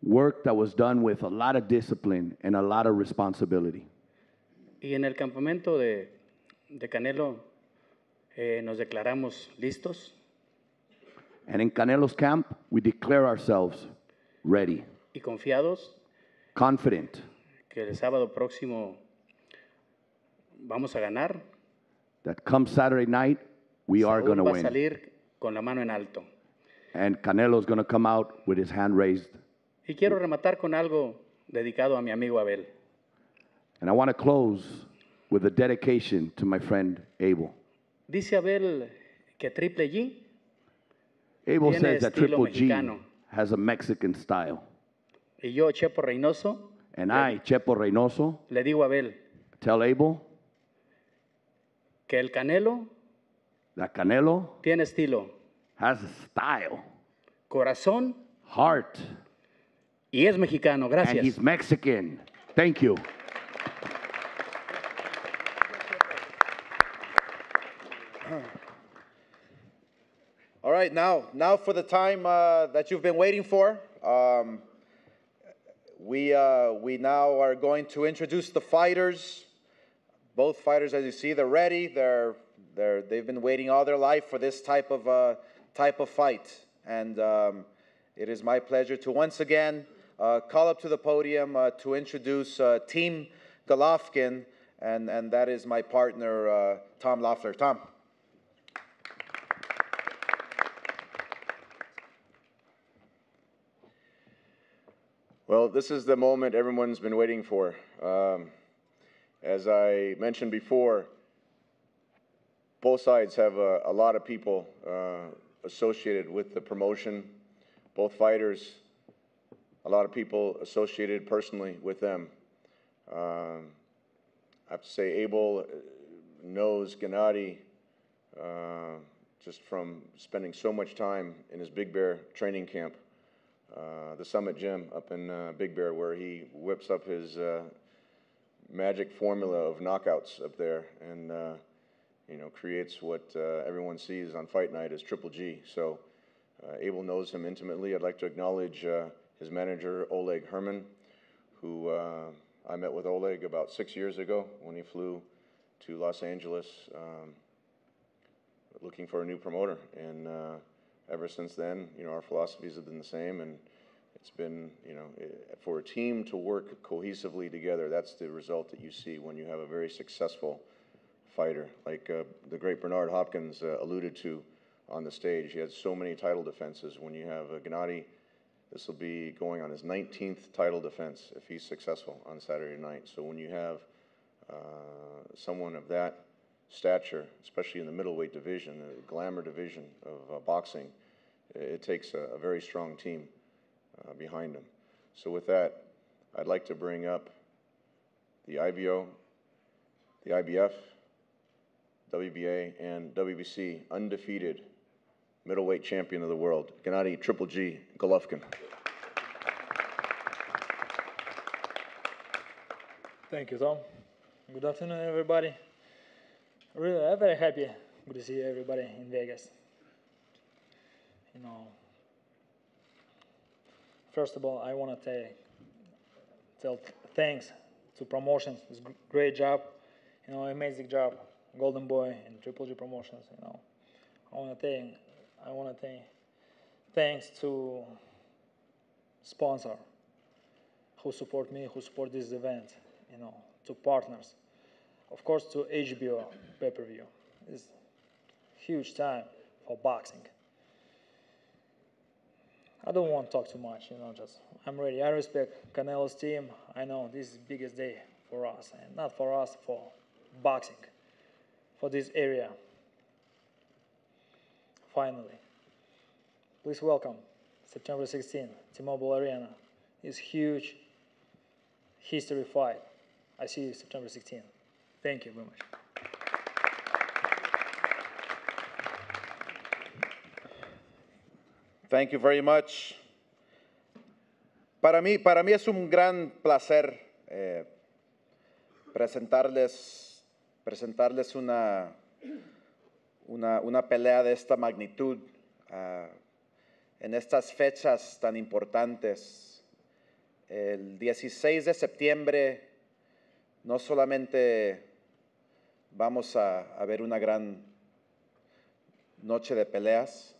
Work that was done with a lot of discipline and a lot of responsibility. Y en el campamento de Canelo nos declaramos listos. And in Canelo's camp, we declare ourselves ready. Y confiados. Confident. Que el sábado próximo vamos a ganar. That come Saturday night, we are going to win. Saúl va a salir con la mano en alto. And Canelo's going to come out with his hand raised. Y quiero rematar con algo dedicado a mi amigo Abel. And I want to close with a dedication to my friend Abel. Dice Abel que Triple G Abel says that Triple G mexicano. has a Mexican style. Y yo, Chepo Reynoso, And I, Chepo Reynoso, le digo a Abel tell Abel que el Canelo that Canelo tiene estilo, has a style, corazón heart, y es mexicano. and Gracias. he's Mexican. Thank you. All right, now for the time that you've been waiting for. We now are going to introduce the fighters. Both fighters, as you see, they're ready. They've been waiting all their life for this type of fight, and it is my pleasure to once again call up to the podium to introduce Team Golovkin, and that is my partner Tom Loeffler. Tom. Well, this is the moment everyone's been waiting for. As I mentioned before, both sides have a lot of people associated with the promotion. Both fighters, a lot of people associated personally with them. I have to say, Abel knows Gennady just from spending so much time in his Big Bear training camp. The Summit Gym up in Big Bear, where he whips up his magic formula of knockouts up there, and creates what everyone sees on fight night as Triple G. So Abel knows him intimately. I'd like to acknowledge his manager, Oleg Herman, who I met with Oleg about 6 years ago when he flew to Los Angeles looking for a new promoter, and ever since then, our philosophies have been the same, and it's been, for a team to work cohesively together, that's the result that you see when you have a very successful fighter. Like the great Bernard Hopkins alluded to on the stage, he had so many title defenses. When you have Gennady, this will be going on his 19th title defense if he's successful on Saturday night. So when you have someone of that stature, especially in the middleweight division, the glamour division of boxing, it takes a very strong team behind him. So with that, I'd like to bring up the IBO, the IBF, WBA, and WBC undefeated middleweight champion of the world, Gennady Triple G Golovkin. Thank you, Tom. Good afternoon, everybody. Really, I'm very happy. Good to see everybody in Vegas. First of all, I want to tell thanks to promotions. It's a great job, amazing job, Golden Boy and Triple G Promotions. I want to thank thanks to sponsor who support me, who support this event. To partners, of course, to HBO pay-per-view. It's huge time for boxing. I don't want to talk too much, just I'm ready. I respect Canelo's team. I know this is the biggest day for us, and not for us, for boxing, for this area. Finally, please welcome September 16th, T-Mobile Arena. It's huge history fight. I see you September 16th. Thank you very much. Thank you very much. Para mí es un gran placer presentarles una pelea de esta magnitud en estas fechas tan importantes. El 16 de septiembre no solamente vamos a ver una gran noche de peleas.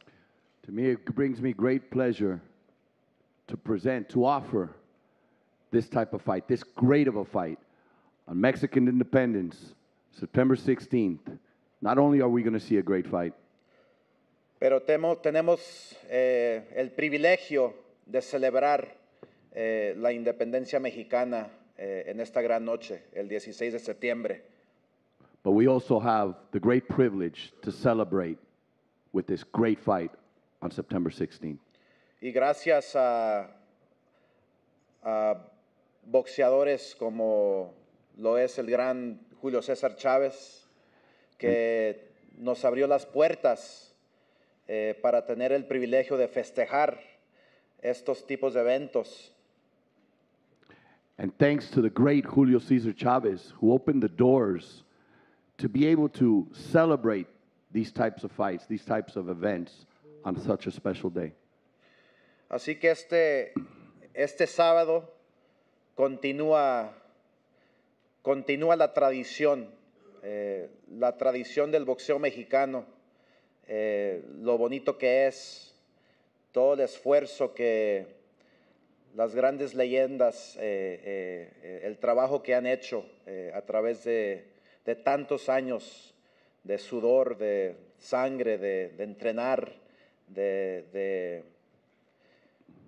To me, it brings me great pleasure to offer this type of fight, this great of a fight, on Mexican independence, September 16th. Not only are we going to see a great fight, pero tenemos el privilegio de celebrar la independencia mexicana en esta gran noche, el 16 de septiembre. but we also have the great privilege to celebrate with this great fight on September 16th. Y gracias a boxeadores como lo es el gran Julio César Chávez, que nos abrió las puertas para tener el privilegio de festejar estos tipos de eventos. And thanks to the great Julio Cesar Chavez, who opened the doors to be able to celebrate these types of fights, these types of events on such a special day. Así que este sábado continúa la tradición del boxeo mexicano, lo bonito que es, todo el esfuerzo que las grandes leyendas, el trabajo que han hecho a través de tantos años de sudor, de sangre, de entrenar, de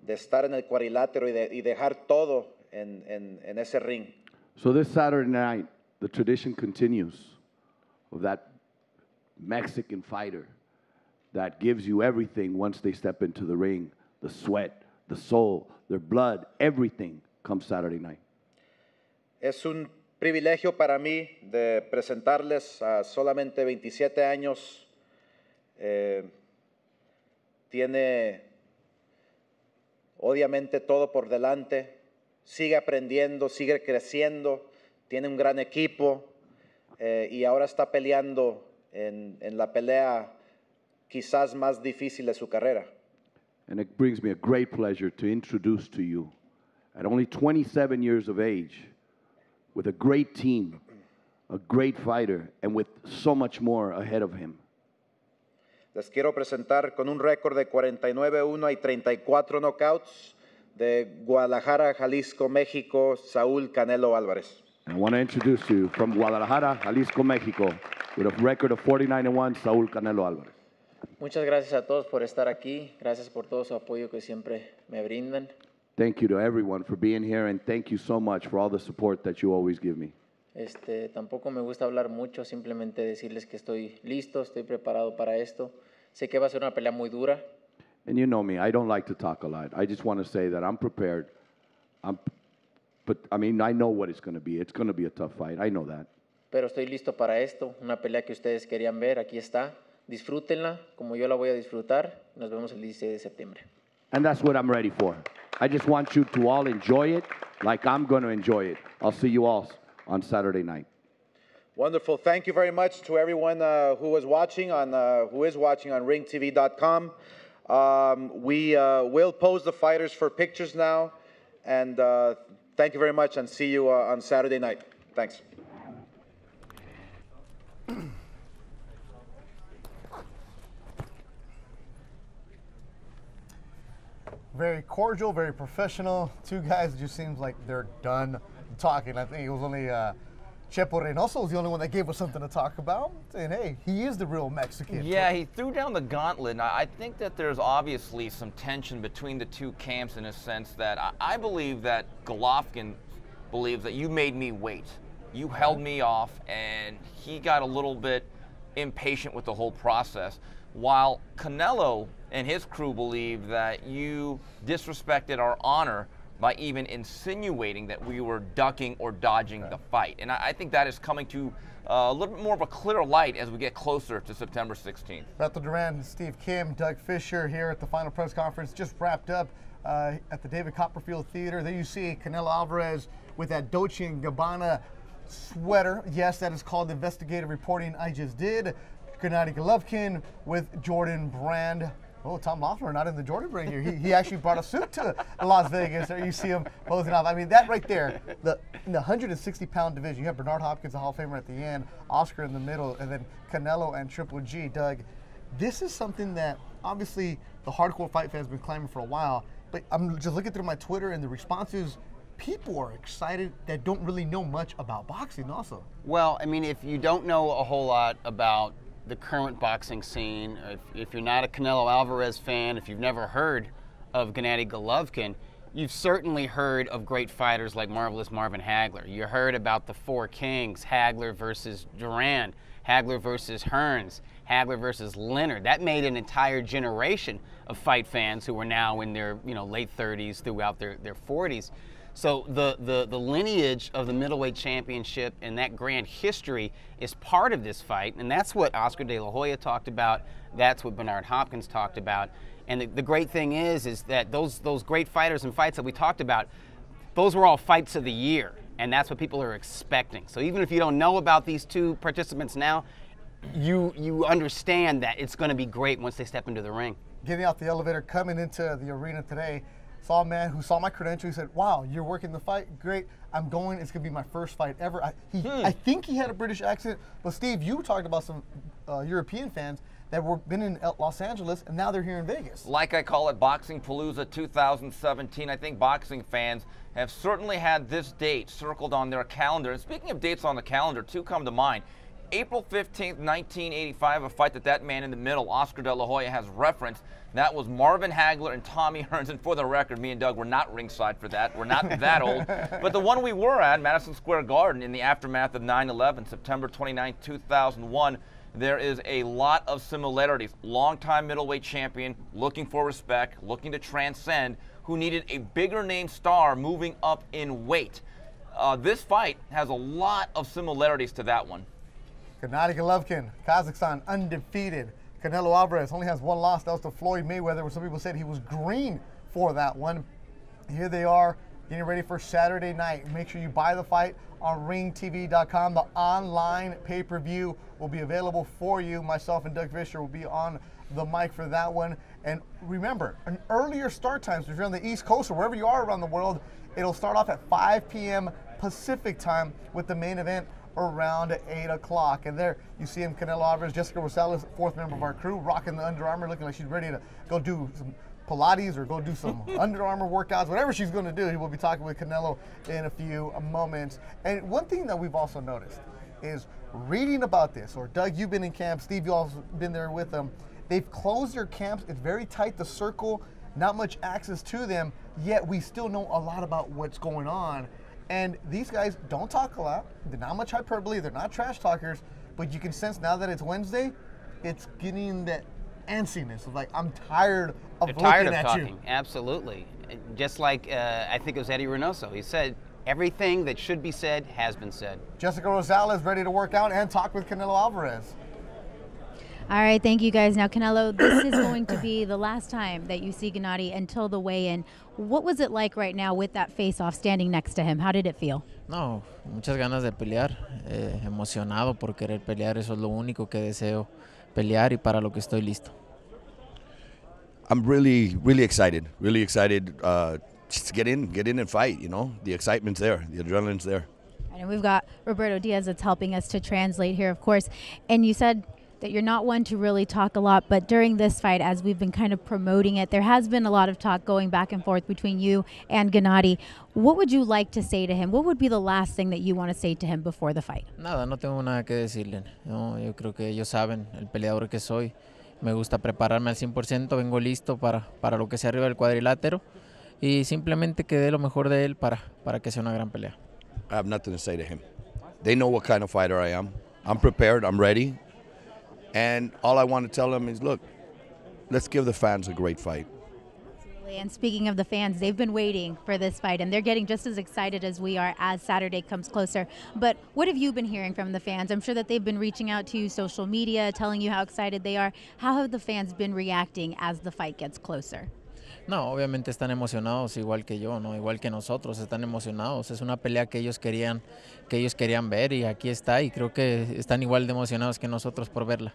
estar en el cuadrilátero y dejar todo en ese ring. So this Saturday night, the tradition continues of that Mexican fighter that gives you everything once they step into the ring, the sweat, the soul, their blood, everything comes Saturday night. Es un privilegio para mí de presentarles a solamente 27 años. Tiene obviamente todo por delante. Sigue aprendiendo, sigue creciendo. Tiene un gran equipo y ahora está peleando en la pelea quizás más difícil de su carrera. And it brings me a great pleasure to introduce to you, at only 27 years of age, with a great team, a great fighter, and with so much more ahead of him. Les quiero presentar con un récord de 49-1 y 34 knockouts de Guadalajara, Jalisco, México, Saúl Canelo Alvarez. And I want to introduce you from Guadalajara, Jalisco, Mexico, with a record of 49-1, Saúl Canelo Alvarez. Muchas gracias a todos por estar aquí. Gracias por todo su apoyo que siempre me brindan. Thank you to everyone for being here, and thank you so much for all the support that you always give me. Tampoco me gusta hablar mucho, simplemente decirles que estoy listo, estoy preparado para esto. Sé que va a ser una pelea muy dura. And you know me, I don't like to talk a lot. I just want to say that I'm prepared. But I mean, I know what it's going to be. It's going to be a tough fight. I know that. Pero estoy listo para esto, una pelea que ustedes querían ver, aquí está. Disfrútenla como yo la voy a disfrutar. Nos vemos el 16 de septiembre. And that's what I'm ready for. I just want you to all enjoy it like I'm going to enjoy it. I'll see you all on Saturday night. Wonderful. Thank you very much to everyone who is watching on ringtv.com. We will pose the fighters for pictures now. And thank you very much, and see you on Saturday night. Thanks. Very cordial, very professional. Two guys, it just seems like they're done talking. I think it was only Chepo Reynoso was the only one that gave us something to talk about, saying, hey, he is the real Mexican. Yeah, he threw down the gauntlet. And I think that there's obviously some tension between the two camps in a sense that I believe that Golovkin believes that you made me wait. You held me off, and he got a little bit impatient with the whole process, while Canelo and his crew believe that you disrespected our honor by even insinuating that we were ducking or dodging the fight. And I think that is coming to a little bit more of a clear light as we get closer to September 16th. Beto Duran, Steve Kim, Doug Fisher here at the final press conference just wrapped up at the David Copperfield Theater. There you see Canelo Alvarez with that Dolce & Gabbana sweater. Yes, that is called investigative reporting I just did. Gennady Golovkin with Jordan Brand. Oh, Tom Loeffler not in the Jordan Brand here. He actually brought a suit to Las Vegas. There you see him posing off. I mean, that right there, in the 160-pound division, you have Bernard Hopkins, the Hall of Famer at the end, Oscar in the middle, and then Canelo and Triple G. Doug, this is something that obviously the hardcore fight fans have been claiming for a while, but I'm just looking through my Twitter and the responses. People are excited that don't really know much about boxing also. Well, I mean, if you don't know a whole lot about the current boxing scene, if you're not a Canelo Alvarez fan, if you've never heard of Gennady Golovkin, you've certainly heard of great fighters like Marvelous Marvin Hagler. You heard about the Four Kings, Hagler versus Duran, Hagler versus Hearns, Hagler versus Leonard. That made an entire generation of fight fans who are now in their late 30s throughout their 40s. So the lineage of the middleweight championship and that grand history is part of this fight, and that's what Oscar De La Hoya talked about. That's what Bernard Hopkins talked about. And the great thing is that those great fighters and fights that we talked about, those were all fights of the year, and that's what people are expecting. So even if you don't know about these two participants now, you understand that it's going to be great once they step into the ring. Getting out the elevator, coming into the arena today, saw a man who saw my credentials. He said, "Wow, you're working the fight. Great. I'm going. It's going to be my first fight ever." I think he had a British accent. But Steve, you talked about some European fans that were been in Los Angeles, and now they're here in Vegas. Like I call it, Boxing Palooza 2017. I think boxing fans have certainly had this date circled on their calendar. And speaking of dates on the calendar, two come to mind. April 15th, 1985, a fight that man in the middle, Oscar De La Hoya, has referenced. That was Marvin Hagler and Tommy Hearns. And for the record, me and Doug were not ringside for that. We're not that old. But the one we were at, Madison Square Garden, in the aftermath of 9/11, September 29, 2001, there is a lot of similarities. Longtime middleweight champion, looking for respect, looking to transcend, who needed a bigger name star moving up in weight. This fight has a lot of similarities to that one. Gennady Golovkin, Kazakhstan, undefeated. Canelo Alvarez only has one loss. That was to Floyd Mayweather, where some people said he was green for that one. Here they are getting ready for Saturday night. Make sure you buy the fight on ringtv.com. The online pay-per-view will be available for you. Myself and Doug Fisher will be on the mic for that one. And remember, an earlier start time, so if you're on the East Coast or wherever you are around the world, it'll start off at 5 p.m. Pacific time with the main event around 8 o'clock. And there you see him, Canelo Alvarez, Jessica Rosales, fourth member of our crew, rocking the Under Armour, looking like she's ready to go do some Pilates or go do some Under Armour workouts, whatever she's going to do. We'll be talking with Canelo in a few moments. And one thing that we've also noticed is reading about this, or Doug, you've been in camp, Steve, you all been there with them. They've closed their camps. It's very tight, the circle, not much access to them, yet we still know a lot about what's going on. And these guys don't talk a lot. They're not much hyperbole. They're not trash talkers. But you can sense now that it's Wednesday, it's getting that antsiness of like, I'm tired of looking at talking. you. Absolutely. Just like I think it was Eddie Reynoso. He said, everything that should be said has been said. Jessica Rosales ready to work out and talk with Canelo Alvarez. All right, thank you guys. Now, Canelo, this is going to be the last time that you see Gennady until the weigh-in. What was it like right now with that face-off standing next to him? How did it feel? No, muchas ganas de pelear, emocionado por querer pelear, eso es lo único que deseo, pelear y para lo que estoy listo. I'm really excited, just to get in and fight, you know. The excitement's there, the adrenaline's there. And we've got Roberto Diaz that's helping us to translate here, of course. And you said that you're not one to really talk a lot, but during this fight, as we've been kind of promoting it, there has been a lot of talk going back and forth between you and Gennady. What would you like to say to him? What would be the last thing that you want to say to him before the fight? Nada, no tengo nada que decirle. No, yo creo que ellos saben el peleador que soy. Me gusta prepararme al 100%, vengo listo para lo que sea arriba del cuadrilátero y simplemente que dé lo mejor de él para que sea una gran pelea. I have nothing to say to him. They know what kind of fighter I am. I'm prepared, I'm ready. And all I want to tell them is, look, let's give the fans a great fight. Absolutely. And speaking of the fans, they've been waiting for this fight, and they're getting just as excited as we are as Saturday comes closer. But what have you been hearing from the fans? I'm sure that they've been reaching out to you, social media, telling you how excited they are. How have the fans been reacting as the fight gets closer? No, obviamente están emocionados igual que yo, no, igual que nosotros, están emocionados. Es una pelea que ellos querían ver y aquí está y creo que están igual de emocionados que nosotros por verla.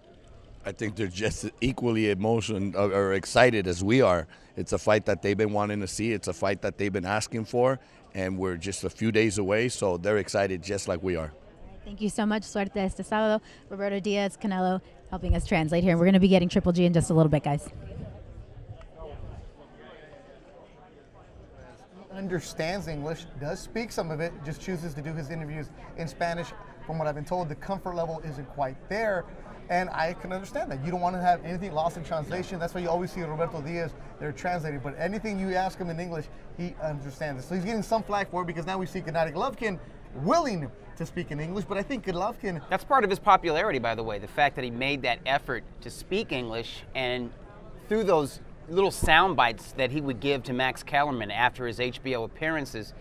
I think they're just equally or excited as we are. It's a fight that they've been wanting to see. It's a fight that they've been asking for, and we're just a few days away, so they're excited just like we are. Thank you so much. Suerte este sábado. Roberto Diaz, Canelo, helping us translate here. And we're going to be getting Triple G in just a little bit, guys. Understands English, does speak some of it, just chooses to do his interviews in Spanish. From what I've been told, the comfort level isn't quite there, and I can understand that. You don't want to have anything lost in translation. That's why you always see Roberto Diaz, they're translating, but anything you ask him in English, he understands it. So he's getting some flack for it because now we see Gennady Golovkin willing to speak in English, but I think Golovkin... That's part of his popularity, by the way, the fact that he made that effort to speak English, and through those little sound bites that he would give to Max Kellerman after his HBO appearances,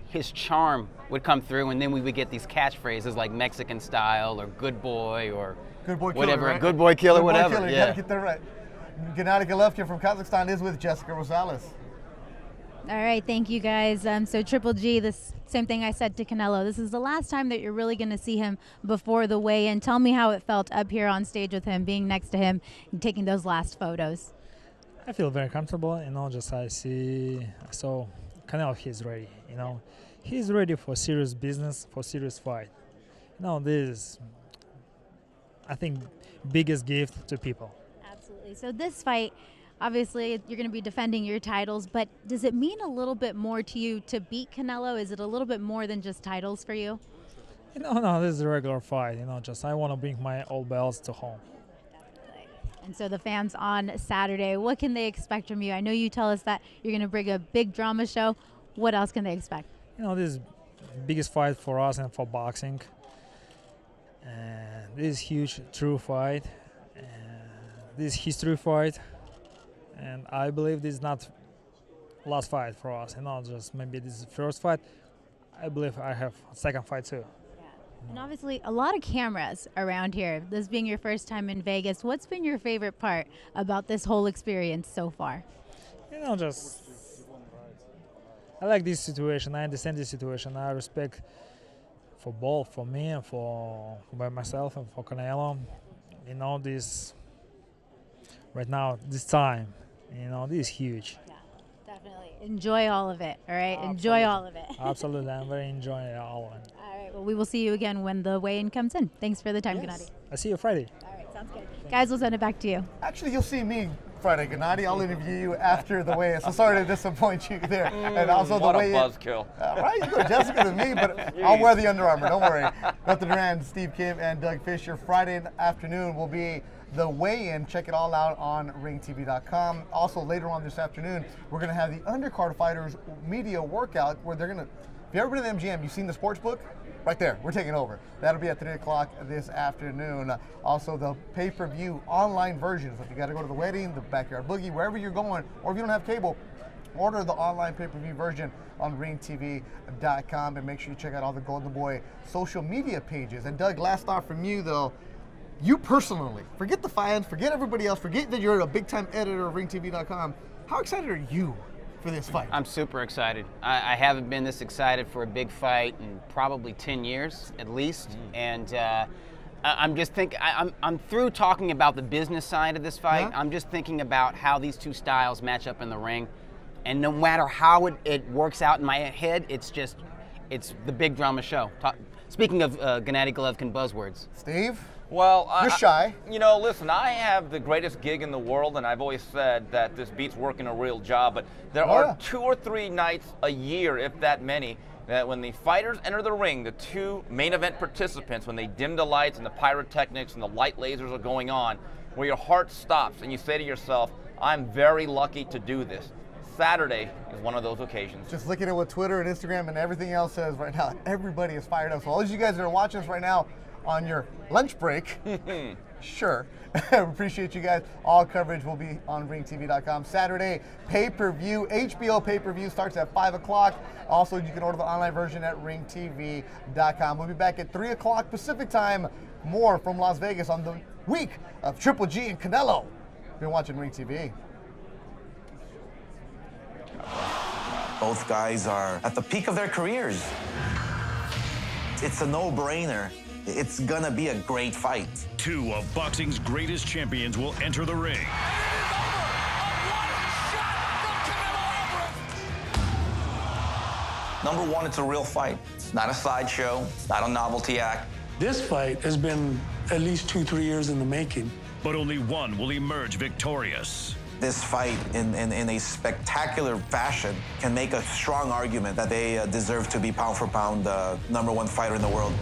his charm would come through, and then we would get these catchphrases like Mexican style or good boy or good boy whatever. Killer, right? Good boy killer, good boy whatever. Killer. You Yeah. gotta get that right. Gennady Golovkin from Kazakhstan is with Jessica Rosales. All right, thank you guys. So Triple G, this same thing I said to Canelo. This is the last time that you're really going to see him before the weigh-in. Tell me how it felt up here on stage with him, being next to him, and taking those last photos. I feel very comfortable. Just I saw Canelo. He's ready. He's ready for serious business, for serious fight. This is, I think, biggest gift to people. Absolutely. So this fight, obviously, you're going to be defending your titles, but does it mean a little bit more to you to beat Canelo? Is it a little bit more than just titles for you? No, this is a regular fight. Just I want to bring my old belts to home. And so the fans on Saturday, what can they expect from you? I know you tell us that you're going to bring a big drama show. What else can they expect? This is the biggest fight for us and for boxing. And this is huge, true fight. And this is history fight. And I believe this is not last fight for us. Just maybe this is the first fight. I believe I have a second fight too. And obviously, a lot of cameras around here. This being your first time in Vegas, what's been your favorite part about this whole experience so far? Just I like this situation. I understand this situation. I respect for both, for me and for myself and for Canelo. This right now, this time, this is huge. Yeah, definitely. Enjoy all of it, all right? Absolutely. Enjoy all of it. Absolutely. I'm very enjoying all of it. All right, well, we will see you again when the weigh-in comes in. Thanks for the time, Gennady. I see you Friday. All right, sounds good. Guys, we'll send it back to you. Actually, you'll see me Friday, Gennady. I'll interview you after the weigh-in. So sorry to disappoint you there. And also what the a weigh-in. buzzkill. Right, you go Jessica to me, but I'll wear the Under Armour. Don't worry. Nothing Duran, Steve Kim, and Doug Fisher. Friday afternoon will be the weigh-in. Check it all out on ringtv.com. Also, later on this afternoon, we're going to have the undercard fighters media workout where they're going to, if you've ever been to the MGM, you've seen the sports book? Right there, we're taking over. That'll be at 3 o'clock this afternoon. Also, the pay-per-view online version. So if you got to go to the wedding, the backyard boogie, wherever you're going, or if you don't have cable, order the online pay-per-view version on ringtv.com, and make sure you check out all the Golden Boy social media pages. And Doug, last thought from you though, you personally, forget the fans, forget everybody else, forget that you're a big-time editor of ringtv.com. How excited are you for this fight? I'm super excited. I haven't been this excited for a big fight in probably 10 years at least. And I'm just thinking, I'm through talking about the business side of this fight. I'm just thinking about how these two styles match up in the ring. And no matter how it works out in my head, it's the big drama show. Speaking of Gennady Golovkin buzzwords. Steve? Well, you're shy. Listen, I have the greatest gig in the world, and I've always said that this beats working a real job, but there are 2 or 3 nights a year, if that many, that when the fighters enter the ring, the 2 main event participants, when they dim the lights and the pyrotechnics and the light lasers are going on, where your heart stops and you say to yourself, I'm very lucky to do this. Saturday is one of those occasions. Just looking at what Twitter and Instagram and everything else says right now, everybody is fired up. So all of you guys that are watching us right now on your lunch break, sure. Appreciate you guys. All coverage will be on ringtv.com. Saturday, pay-per-view, HBO pay-per-view starts at 5 o'clock. Also, you can order the online version at ringtv.com. We'll be back at 3 o'clock Pacific time. More from Las Vegas on the week of Triple G and Canelo. You've been watching Ring TV. Both guys are at the peak of their careers. It's a no-brainer. It's gonna be a great fight. 2 of boxing's greatest champions will enter the ring. Number one, it's a real fight. It's not a sideshow. It's not a novelty act. This fight has been at least 2-3 years in the making. But only one will emerge victorious. This fight, in a spectacular fashion, can make a strong argument that they deserve to be pound for pound the #1 fighter in the world.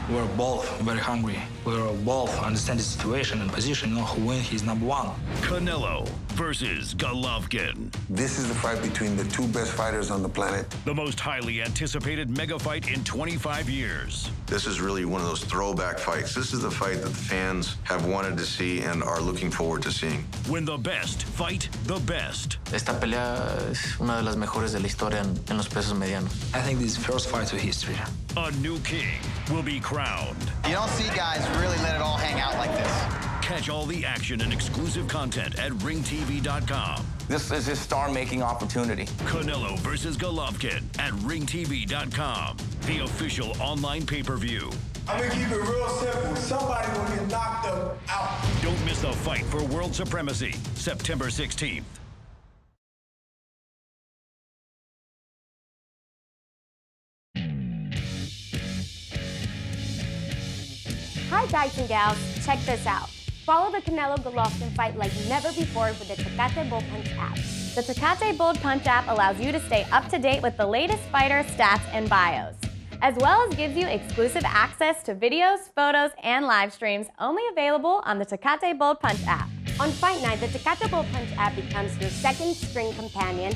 We're both very hungry. We're both understand the situation and position, who win, he's number one. Canelo versus Golovkin. This is the fight between the two best fighters on the planet. The most highly anticipated mega fight in 25 years. This is really one of those throwback fights. This is the fight that the fans have wanted to see and are looking forward to seeing. When the best fight the best. Esta pelea es una de las mejores de la historia en los pesos medianos. I think this is the first fight of history. A new king will be crowned. You don't see guys really let it all hang out like this. Catch all the action and exclusive content at ringtv.com. This is his star-making opportunity. Canelo versus Golovkin at ringtv.com, the official online pay-per-view. I'm gonna keep it real simple. Somebody will get knocked up out. Don't miss the fight for world supremacy, September 16th. Hi guys and gals, check this out. Follow the Canelo Golovkin fight like never before with the Tecate Bold Punch app. The Tecate Bold Punch app allows you to stay up to date with the latest fighter stats and bios, as well as gives you exclusive access to videos, photos, and live streams only available on the Tecate Bold Punch app. On fight night, the Tecate Bold Punch app becomes your second screen companion